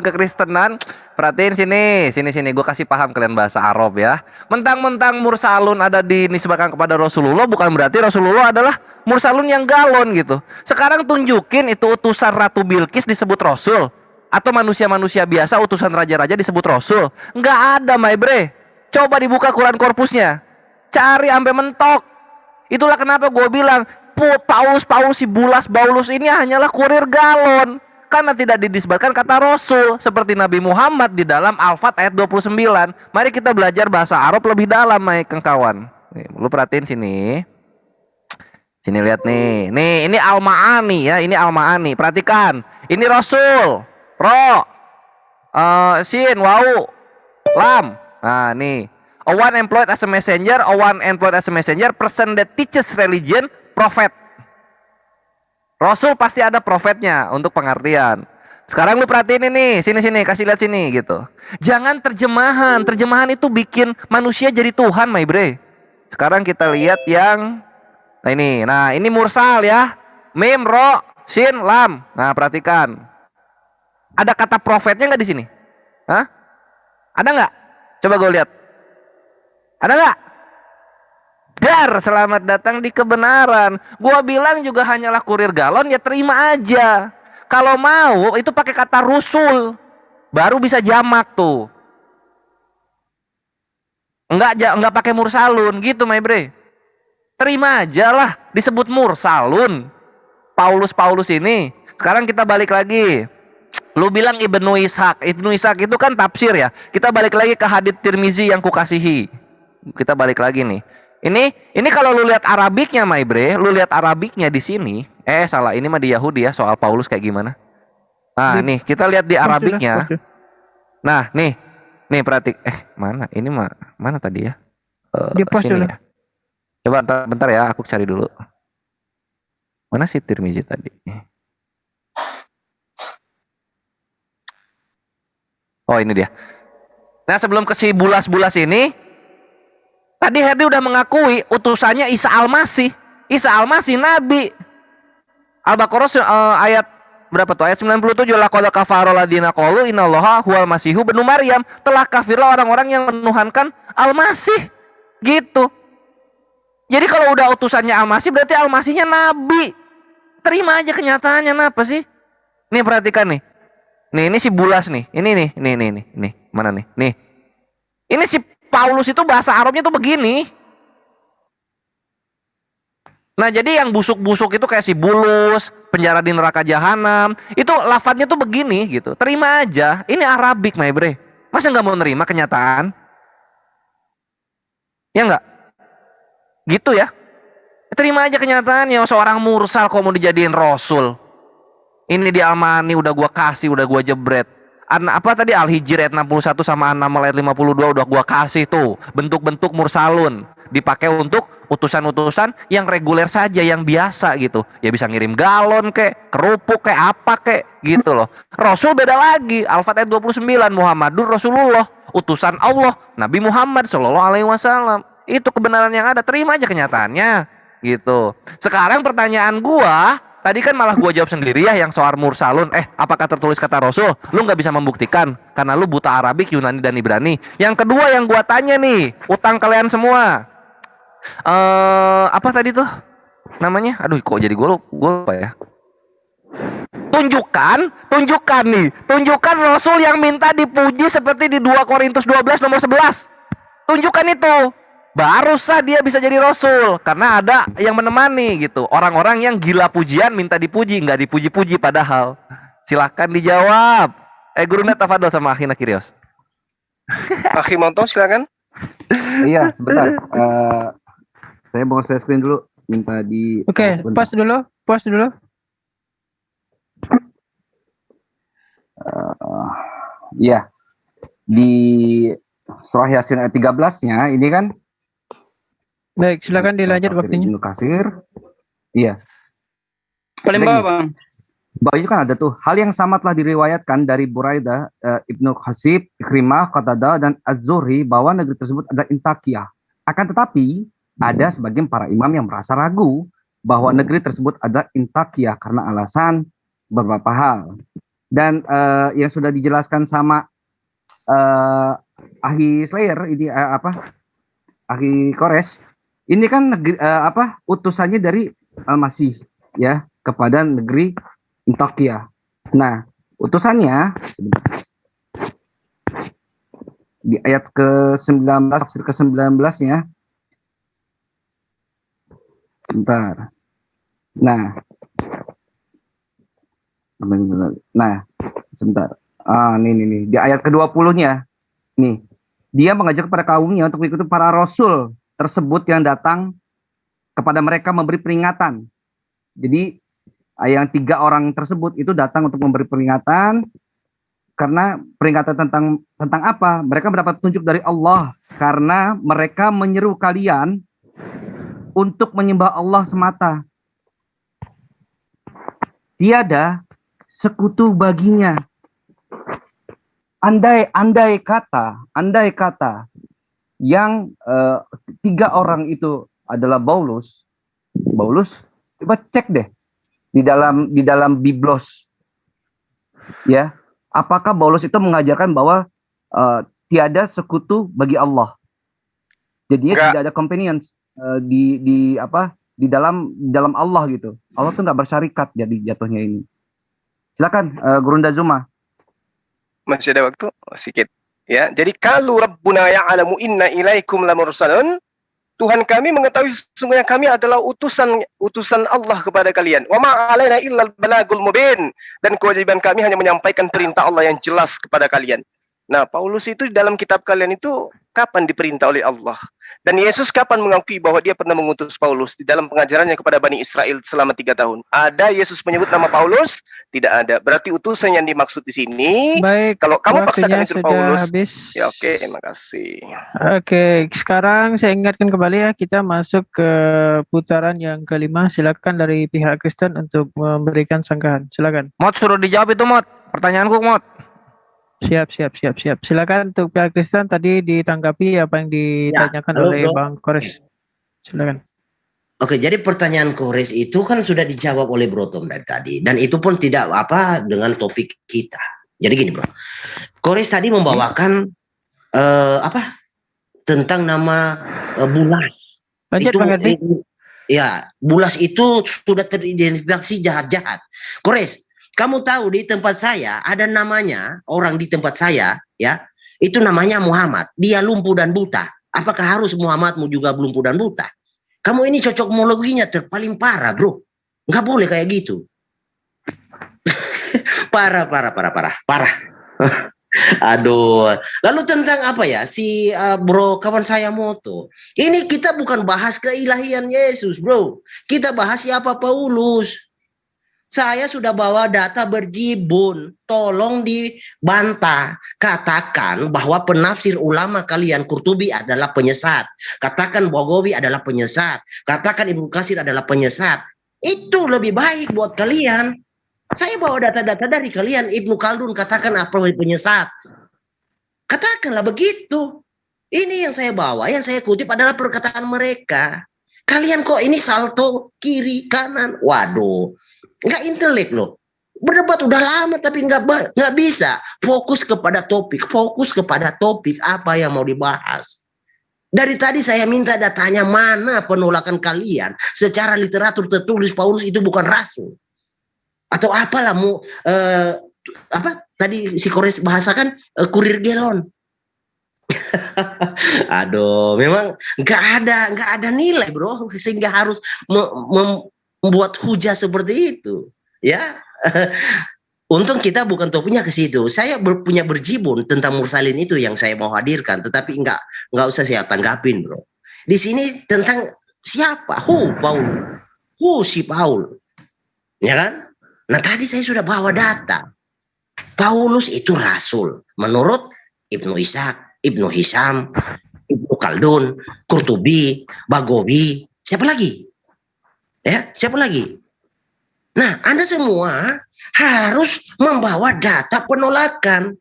kekristenan, perhatiin sini. Gue kasih paham kalian bahasa Arab ya. Mentang-mentang mursalun ada dinisbahkan kepada Rasulullah, bukan berarti Rasulullah adalah mursalun yang galon gitu. Sekarang tunjukin itu utusan Ratu Bilqis disebut Rasul, atau manusia-manusia biasa utusan raja-raja disebut Rasul. Nggak ada, my bre. Coba dibuka Quran korpusnya, cari sampai mentok. Itulah kenapa gue bilang Paulus si Baulus ini hanyalah kurir galon, karena tidak didisbatkan kata Rasul seperti Nabi Muhammad di dalam Al-Fat ayat 29. Mari kita belajar bahasa Arab lebih dalam, kawan. Nih, lu perhatiin sini. Sini lihat nih. Nih, ini Al-Ma'ani ya, ini Al-Ma'ani. Perhatikan. Ini Rasul, Sin, Wau, Lam. Nah, nih. A one employed as a messenger, person that teaches religion, prophet. Rasul pasti ada profetnya untuk pengertian. Sekarang lu perhatiin ini, sini, kasih lihat sini gitu. Jangan terjemahan itu bikin manusia jadi Tuhan, my bre. Sekarang kita lihat yang ini mursal ya. Mim, ro, sin, lam. Nah, perhatikan. Ada kata profetnya nggak di sini? Hah? Ada nggak? Coba gue lihat. Ada nggak? Dar, selamat datang di kebenaran. Gua bilang juga hanyalah kurir galon, ya terima aja. Kalau mau itu pakai kata rusul, baru bisa jamak tuh. Enggak pakai mursalun gitu, my bre. Terima aja lah disebut mursalun. Paulus ini. Sekarang kita balik lagi. Lu bilang Ibnu Ishaq itu kan tafsir ya. Kita balik lagi ke hadits Tirmizi yang kukasihi. Kita balik lagi nih. Ini kalau lu lihat Arabiknya, my bre, lu lihat Arabiknya di sini, Salah, ini mah di Yahudi ya, soal Paulus kayak gimana. Nah, nih kita lihat di Arabiknya. Nah, nih perhatik. Mana? Ini mah mana tadi ya? Di post Sini dulu. ya. Coba bentar ya, aku cari dulu. Mana sih Tirmizi tadi? Oh, ini dia. Nah, sebelum ke si bulas-bulas ini, tadi Herdi udah mengakui utusannya Isa Al-Masih. Isa Al-Masih Nabi. Al-Baqarah ayat berapa tuh? Ayat 97. Laqad kafara alladziina qalu innallaha huwal masihu ibnu Maryam. Telah kafirlah orang-orang yang menuhankan Al-Masih. Gitu. Jadi kalau udah utusannya Al-Masih berarti Al-Masihnya Nabi. Terima aja kenyataannya, kenapa sih? Nih perhatikan nih. Nih, ini si bulas nih. Ini nih. Mana nih? Nih. Ini si Paulus itu bahasa Arabnya tuh begini. Nah, jadi yang busuk-busuk itu kayak si bulus, penjara di neraka jahanam, itu lafadznya tuh begini gitu. Terima aja. Ini Arabik, my bre. Masa nggak mau nerima kenyataan? Ya nggak? Gitu ya. Terima aja kenyataannya. Seorang mursal kok mau dijadiin rasul. Ini di Al-Mani udah gua kasih, udah gua jebret. Apa tadi Al-Hijr ayat 61 sama An-Naml ayat 52 udah gua kasih tuh. Bentuk-bentuk mursalun. Dipakai untuk utusan-utusan yang reguler saja, yang biasa gitu. Ya bisa ngirim galon kek, kerupuk kek, apa kek gitu loh. Rasul beda lagi. Al-Fat ayat 29, Muhammadur Rasulullah, utusan Allah, Nabi Muhammad SAW. Itu kebenaran yang ada, terima aja kenyataannya gitu. Sekarang pertanyaan gua, tadi kan malah gua jawab sendiri ya yang soal mursalun. Apakah tertulis kata Rasul? Lu nggak bisa membuktikan karena lu buta Arabik, Yunani dan Ibrani. Yang kedua yang gua tanya nih, utang kalian semua. Apa tadi tuh namanya? Aduh, kok jadi gue lupa ya. Tunjukkan Rasul yang minta dipuji seperti di 2 Korintus 12 nomor 11. Tunjukkan itu. Baru sah dia bisa jadi Rasul, karena ada yang menemani gitu. Orang-orang yang gila pujian minta dipuji, nggak dipuji-puji padahal. Silahkan dijawab. Guru Net tafadhol sama Akhina Kirios. Akhi Monto silakan. Iya, sebentar. Saya mau share screen dulu, minta di. Oke, pause dulu. Iya, di surah Yasin ayat 13-nya ini kan. Baik, silakan dilanjut waktunya. Ibnu Katsir. Iya. Paling bawah, Bang. Bawah itu kan ada tuh. Hal yang sama telah diriwayatkan dari Buraidah, Ibnu Khasib, Ikrimah, Qatadah, dan Az-Zuhri bahwa negeri tersebut adalah Intakiyah. Akan tetapi ada sebagian para imam yang merasa ragu bahwa negeri tersebut adalah Intakiyah karena alasan beberapa hal. Dan yang sudah dijelaskan sama Ahi Slayer ini Ahi Kores, ini kan negeri utusannya dari Al-Masih ya kepada negeri Intakiyah. Nah, utusannya di ayat ke-19, tafsir ke-19-nya. Sebentar. Nah, sebentar. Nih. Di ayat ke-20-nya. Nih. Dia mengajak kepada kaumnya untuk mengikuti para rasul tersebut yang datang kepada mereka memberi peringatan. Jadi yang 3 orang tersebut itu datang untuk memberi peringatan, karena peringatan tentang apa? Mereka mendapat petunjuk dari Allah karena mereka menyeru kalian untuk menyembah Allah semata. Tiada sekutu baginya. Andai kata yang 3 orang itu adalah Paulus, coba cek deh di dalam Biblos, ya, apakah Paulus itu mengajarkan bahwa tiada sekutu bagi Allah? Jadinya tidak ada companions di dalam Allah gitu. Allah tuh nggak bersyarikat jadi jatuhnya ini. Silakan Gurunda Zuma. Masih ada waktu sedikit. Ya, jadi kalau Rabbuna ya'lamu inna ilaikum lamursalun, Tuhan kami mengetahui sesungguhnya kami adalah utusan Allah kepada kalian. Wa ma 'alaina illal balagul mubin, dan kewajiban kami hanya menyampaikan perintah Allah yang jelas kepada kalian. Nah, Paulus itu di dalam kitab kalian itu kapan diperintah oleh Allah. Dan Yesus kapan mengakui bahwa dia pernah mengutus Paulus di dalam pengajarannya kepada Bani Israel selama 3 tahun? Ada Yesus menyebut nama Paulus? Tidak ada. Berarti utusan yang dimaksud di sini. Baik, kalau kamu paksakan waktunya itu sudah Paulus, habis. ya oke, makasih. Oke, sekarang saya ingatkan kembali ya, kita masuk ke putaran yang kelima. Silakan dari pihak Kristen untuk memberikan sanggahan. Silakan. Mod suruh dijawab itu Mod. Pertanyaanku Mod. Siap. Silakan untuk pihak Kristen tadi ditanggapi apa yang ditanyakan halo, oleh bro. Bang Kores. Silakan. Oke, jadi pertanyaan Kores itu kan sudah dijawab oleh Bro Tom dari tadi, dan itu pun tidak apa dengan topik kita. Jadi gini Bro, Kores tadi membawakan tentang nama Bulas. Lanjut Itu, Bang Herdi. Ya, Bulas itu sudah teridentifikasi jahat-jahat. Kores, kamu tahu di tempat saya ada namanya orang di tempat saya, ya, itu namanya Muhammad. Dia lumpuh dan buta. Apakah harus Muhammadmu juga lumpuh dan buta? Kamu ini cocokmologinya paling parah, Bro. Nggak boleh kayak gitu. parah. Aduh. Lalu tentang apa ya si bro kawan saya Moto. Ini kita bukan bahas keilahian Yesus, Bro. Kita bahas siapa Paulus. Saya sudah bawa data berjibun. Tolong dibantah. Katakan bahwa penafsir ulama kalian Qurtubi adalah penyesat. Katakan Bagawi adalah penyesat. Katakan Ibnu Katsir adalah penyesat. Itu lebih baik buat kalian. Saya bawa data-data dari kalian. Ibnu Khaldun katakan apa penyesat. Katakanlah begitu. Ini yang saya bawa, yang saya kutip adalah perkataan mereka. Kalian kok ini salto kiri kanan. Waduh, nggak intelek loh. Berdebat udah lama tapi nggak bisa fokus kepada topik apa yang mau dibahas. Dari tadi saya minta datanya, mana penolakan kalian secara literatur tertulis Paulus itu bukan rasul atau apalah apa tadi si Kores bahasakan kurir gelon. Aduh, memang nggak ada nilai, Bro, sehingga harus membuat hujah seperti itu, ya. Untung kita bukan topiknya ke situ. Saya punya berjibun tentang mursalin itu yang saya mau hadirkan, tetapi nggak usah saya tanggapin, Bro. Di sini tentang siapa? Si Paul, ya kan? Nah tadi saya sudah bawa data. Paulus itu rasul menurut Ibnu Ishaq, Ibnu Hisham, Ibnu Khaldun, Qurtubi, Bagawi, siapa lagi? Ya, siapa lagi? Nah, Anda semua harus membawa data penolakan.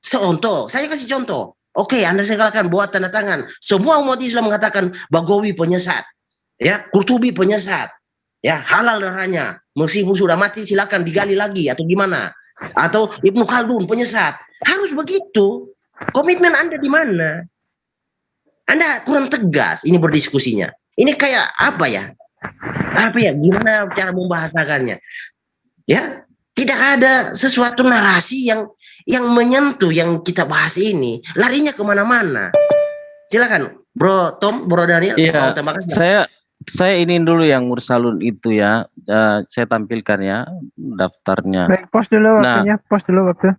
Contoh, saya kasih contoh. Oke, Anda silakan buat tanda tangan. Semua umat Islam mengatakan Bagawi penyesat, ya, Qurtubi penyesat, ya, halal darahnya. Meskipun sudah mati silakan digali lagi atau gimana? Atau Ibnu Khaldun penyesat. Harus begitu. Komitmen Anda di mana? Anda kurang tegas ini berdiskusinya. Ini kayak apa ya? Gimana cara membahasakannya? Ya, tidak ada sesuatu narasi yang menyentuh yang kita bahas ini. Larinya kemana-mana. Silakan, Bro Tom, Bro Daniel. Iya, saya ini dulu yang mursalun itu ya. Saya tampilkan ya daftarnya. Baik, post dulu waktunya.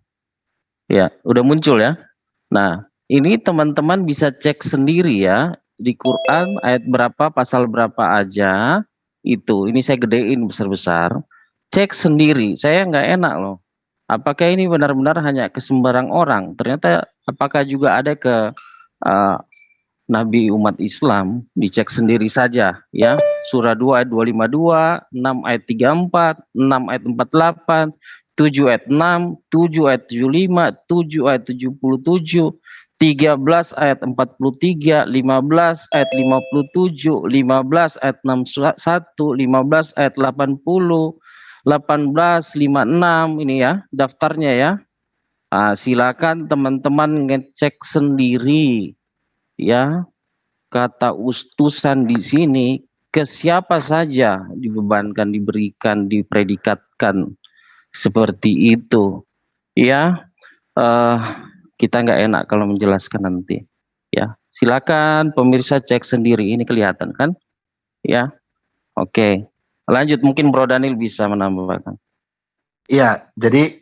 Ya, udah muncul ya. Nah, ini teman-teman bisa cek sendiri ya di Quran ayat berapa, pasal berapa aja itu. Ini saya gedein besar-besar. Cek sendiri. Saya nggak enak loh. Apakah ini benar-benar hanya ke sembarang orang? Ternyata apakah juga ada ke Nabi umat Islam? Dicek sendiri saja ya. Surah 2 ayat 252, 6 ayat 34, 6 ayat 48, 7 ayat 6, 7 ayat 75, 7 ayat 77, 13 ayat 43, 15 ayat 57, 15 ayat 61, 15 ayat 80, 18, 56 ini ya daftarnya ya. Silakan teman-teman ngecek sendiri ya. Kata utusan di sini ke siapa saja dibebankan, diberikan, dipredikatkan seperti itu ya. Kita nggak enak kalau menjelaskan nanti ya. Silakan pemirsa cek sendiri, ini kelihatan kan ya. Oke, lanjut, mungkin Bro Daniel bisa menambahkan. Iya, jadi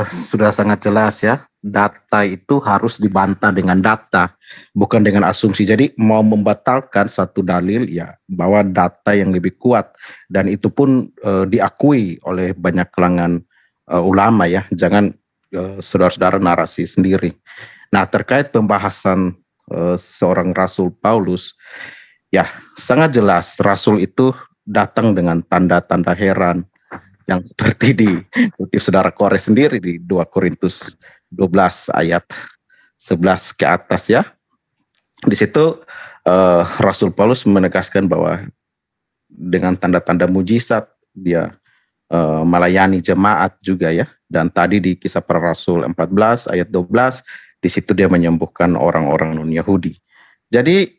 sudah sangat jelas ya data itu harus dibantah dengan data, bukan dengan asumsi. Jadi mau membatalkan satu dalil ya bawa data yang lebih kuat, dan itu pun diakui oleh banyak kalangan ulama ya. Jangan saudara-saudara narasi sendiri. Nah, terkait pembahasan seorang Rasul Paulus, ya sangat jelas Rasul itu datang dengan tanda-tanda heran yang seperti dikutip saudara Kore sendiri di 2 Korintus 12 ayat 11 ke atas ya. Di situ Rasul Paulus menegaskan bahwa dengan tanda-tanda mujizat dia melayani jemaat juga ya. Dan tadi di Kisah Para Rasul 14 ayat 12 di situ dia menyembuhkan orang-orang non-Yahudi. Jadi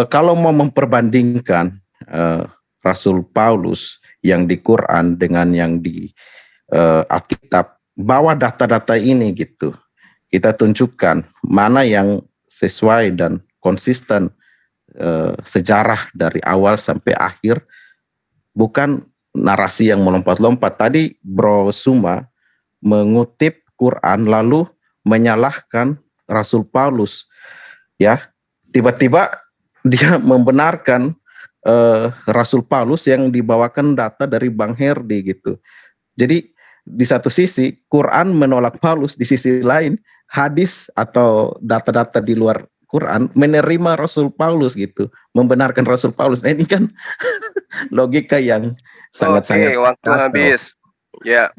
kalau mau memperbandingkan Rasul Paulus yang di Quran dengan yang di Alkitab, bawa data-data ini gitu. Kita tunjukkan mana yang sesuai dan konsisten sejarah dari awal sampai akhir, bukan narasi yang melompat-lompat. Tadi Bro Suma mengutip Quran lalu menyalahkan Rasul Paulus. Ya, tiba-tiba dia membenarkan Rasul Paulus yang dibawakan data dari Bang Herdi gitu. Jadi di satu sisi Quran menolak Paulus, di sisi lain hadis atau data-data di luar Quran menerima Rasul Paulus gitu, membenarkan Rasul Paulus. Nah, ini kan logika yang sangat-sangat. Oke, waktu habis. Ya.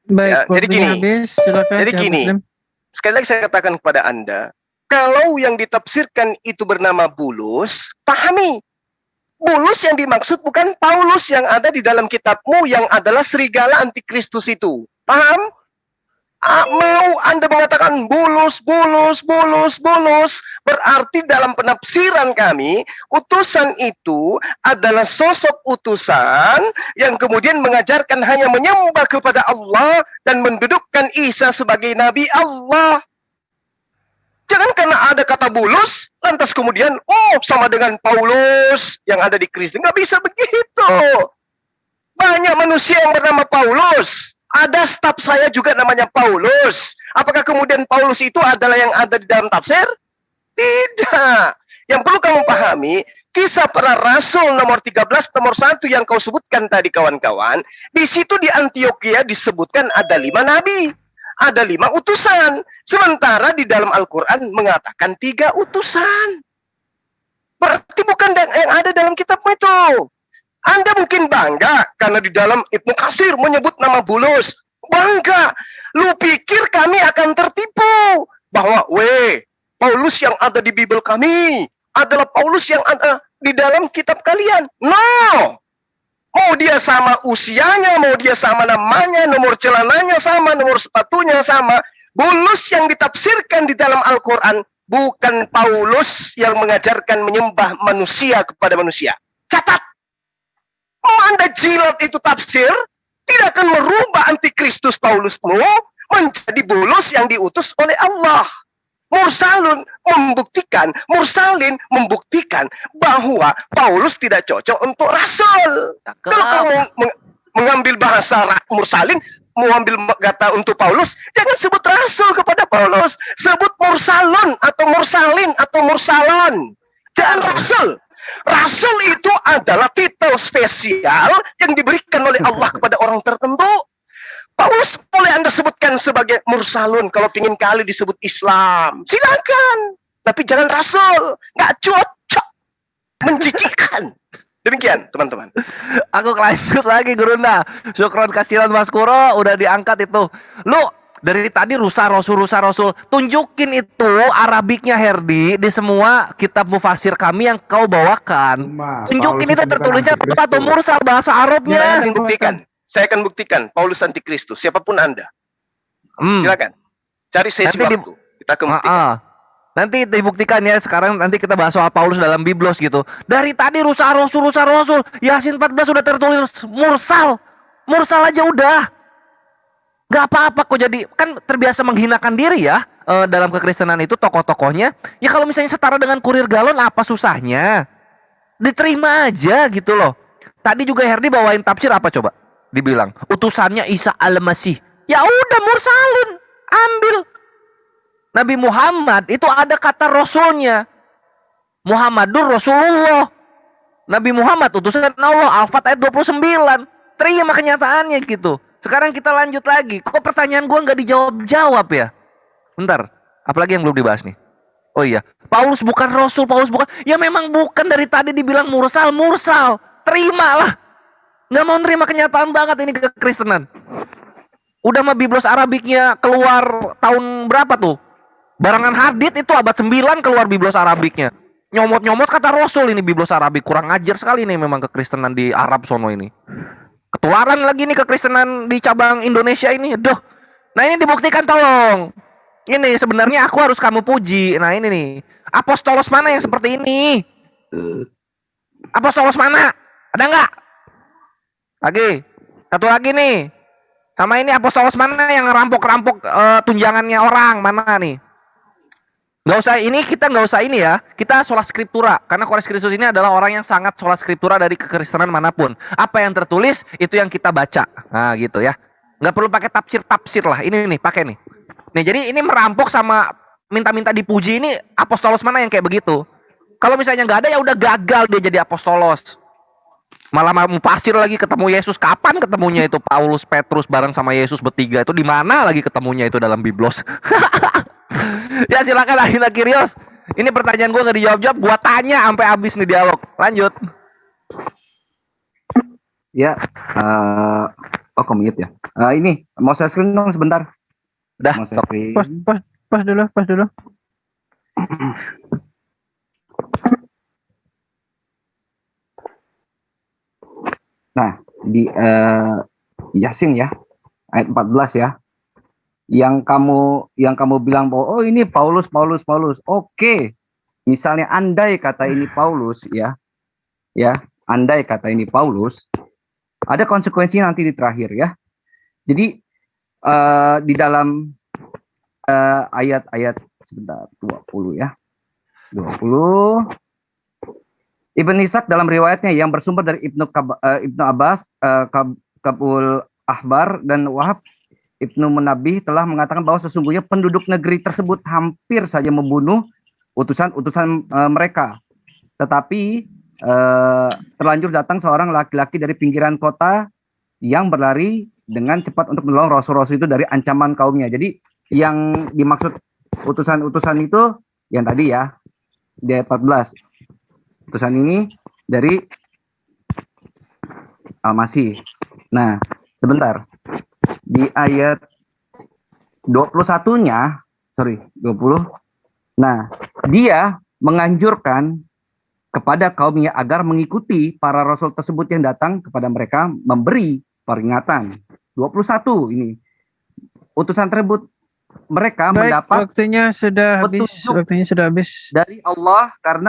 Baik, Ya, jadi gini. habis, silakan. Jadi Syekh gini. Muslim. Sekali lagi saya katakan kepada Anda, kalau yang ditafsirkan itu bernama Bulus, pahami. Bulus yang dimaksud bukan Paulus yang ada di dalam kitabmu yang adalah serigala antikristus itu. Paham? Mau Anda mengatakan Bulus, berarti dalam penafsiran kami, utusan itu adalah sosok utusan yang kemudian mengajarkan hanya menyembah kepada Allah dan mendudukkan Isa sebagai Nabi Allah. Jangan karena ada kata Bulus, lantas kemudian, sama dengan Paulus yang ada di Kristus. Nggak bisa begitu. Banyak manusia yang bernama Paulus. Ada staf saya juga namanya Paulus. Apakah kemudian Paulus itu adalah yang ada di dalam tafsir? Tidak. Yang perlu kamu pahami, Kisah Para Rasul nomor 13, nomor 1 yang kau sebutkan tadi kawan-kawan, di situ di Antioquia disebutkan ada 5 nabi. Ada 5 utusan. Sementara di dalam Al-Quran mengatakan 3 utusan. Berarti bukan yang ada dalam kitabmu itu. Anda mungkin bangga karena di dalam Ibnu Katsir menyebut nama Bulus. Bangga. Lu pikir kami akan tertipu bahwa Paulus yang ada di Bible kami adalah Paulus yang ada di dalam kitab kalian. No. Mau dia sama usianya, mau dia sama namanya, nomor celananya sama, nomor sepatunya sama. Bulus yang ditafsirkan di dalam Al-Quran bukan Paulus yang mengajarkan menyembah manusia kepada manusia. Catat. Mau Anda jilat itu tafsir, tidak akan merubah antikristus Paulusmu menjadi Bulus yang diutus oleh Allah. Mursalin membuktikan bahwa Paulus tidak cocok untuk rasul. Kalau kamu mengambil bahasa mursalin, mengambil kata untuk Paulus, jangan sebut rasul kepada Paulus, sebut mursalun atau mursalin atau mursalon. Jangan rasul. Rasul itu adalah titel spesial yang diberikan oleh Allah kepada orang tertentu. Paulus boleh Anda sebutkan sebagai mursalun kalau ingin kali disebut Islam. Silakan. Tapi jangan rasul. Nggak cocok. Menjijikkan. Demikian teman-teman. Aku lanjut lagi Gurunda. Syukron kasihan Mas Kuro udah diangkat itu. Lu dari tadi rusa rasul. Tunjukin itu Arabiknya Herdi di semua kitab mufasir kami yang kau bawakan. Tunjukin itu tertulisnya atau mursal bahasa Arabnya. Saya akan buktikan Paulus antikristus, siapapun Anda. Silakan. Cari sesi waktu. Kita akan buktikan. Nanti dibuktikan ya. Sekarang nanti kita bahas soal Paulus dalam Biblos gitu. Dari tadi rusa rasul. Yasin 14 sudah tertulis mursal. Mursal aja udah. Gak apa-apa kok jadi. Kan terbiasa menghinakan diri ya. Dalam kekristenan itu tokoh-tokohnya. Ya kalau misalnya setara dengan kurir galon apa susahnya? Diterima aja gitu loh. Tadi juga Herdi bawain tafsir apa coba? Dibilang utusannya Isa al-Masih. Ya udah mursalun, ambil. Nabi Muhammad itu ada kata rasulnya. Muhammadur Rasulullah. Nabi Muhammad utusan Allah, Al-Fat ayat 29. Terima kenyataannya gitu. Sekarang kita lanjut lagi. Kok pertanyaan gua nggak dijawab-jawab ya? Bentar, apalagi yang belum dibahas nih? Oh iya, Paulus bukan Rasul, Paulus bukan. Ya memang bukan, dari tadi dibilang mursal. Terimalah. Nggak mau nerima kenyataan banget ini kekristenan. Udah mah Biblos Arabiknya keluar tahun berapa tuh? Barangan Hadid itu abad 9 keluar Biblos Arabiknya. Nyomot-nyomot kata Rasul ini Biblos Arabik. Kurang ajar sekali nih memang kekristenan di Arab sono ini. Ketularan lagi nih kekristenan di cabang Indonesia ini. Duh. Nah ini dibuktikan tolong. Ini sebenarnya aku harus kamu puji. Nah ini nih. Apostolos mana yang seperti ini? Apostolos mana? Ada nggak? Lagi. Satu lagi nih. Sama ini apostolos mana yang rampok-rampok tunjangannya orang? Mana nih? Nggak usah ini, kita nggak usah ini ya. Kita sola scriptura, karena Korintus Kristus ini adalah orang yang sangat sola scriptura dari kekristenan manapun. Apa yang tertulis itu yang kita baca. Nah gitu ya. Nggak perlu pakai tafsir lah. Ini nih pakai nih. Nih jadi ini merampok sama minta-minta dipuji ini apostolos mana yang kayak begitu. Kalau misalnya nggak ada ya udah gagal dia jadi apostolos. Malah mau pasir lagi ketemu Yesus. Kapan ketemunya itu Paulus, Petrus bareng sama Yesus bertiga itu di mana lagi ketemunya itu dalam Biblos? Ya silakan Ahina Kyrios. Ini pertanyaan gue nggak dijawab-jawab. Gue tanya sampai habis nih dialog. Lanjut. Ya, commute ya. Ini mau saya screen dong sebentar. Udah. Mau saya screen. Pas dulu. Nah, di Yasin ya, ayat 14 ya. Yang kamu bilang bahwa oh ini Paulus. Oke. Misalnya andai kata ini Paulus ya, andai kata ini Paulus, ada konsekuensi nanti di terakhir ya. Jadi di dalam ayat-ayat sebentar 20 ya. 20 Ibn Ishaq dalam riwayatnya yang bersumber dari Ibnu Abbas, Kabul Ahbar dan Wahab Ibnu Munabih telah mengatakan bahwa sesungguhnya penduduk negeri tersebut hampir saja membunuh utusan mereka. Tetapi terlanjur datang seorang laki-laki dari pinggiran kota yang berlari dengan cepat untuk menolong rasul-rasul itu dari ancaman kaumnya. Jadi yang dimaksud utusan-utusan itu yang tadi ya di ayat 14. Utusan ini dari Al-Masih. Nah, sebentar. Di ayat 21-nya, 20. Nah, dia menganjurkan kepada kaumnya agar mengikuti para rasul tersebut yang datang kepada mereka memberi peringatan. 21 ini. Utusan tersebut mereka mendapat waktunya sudah habis. dari Allah karena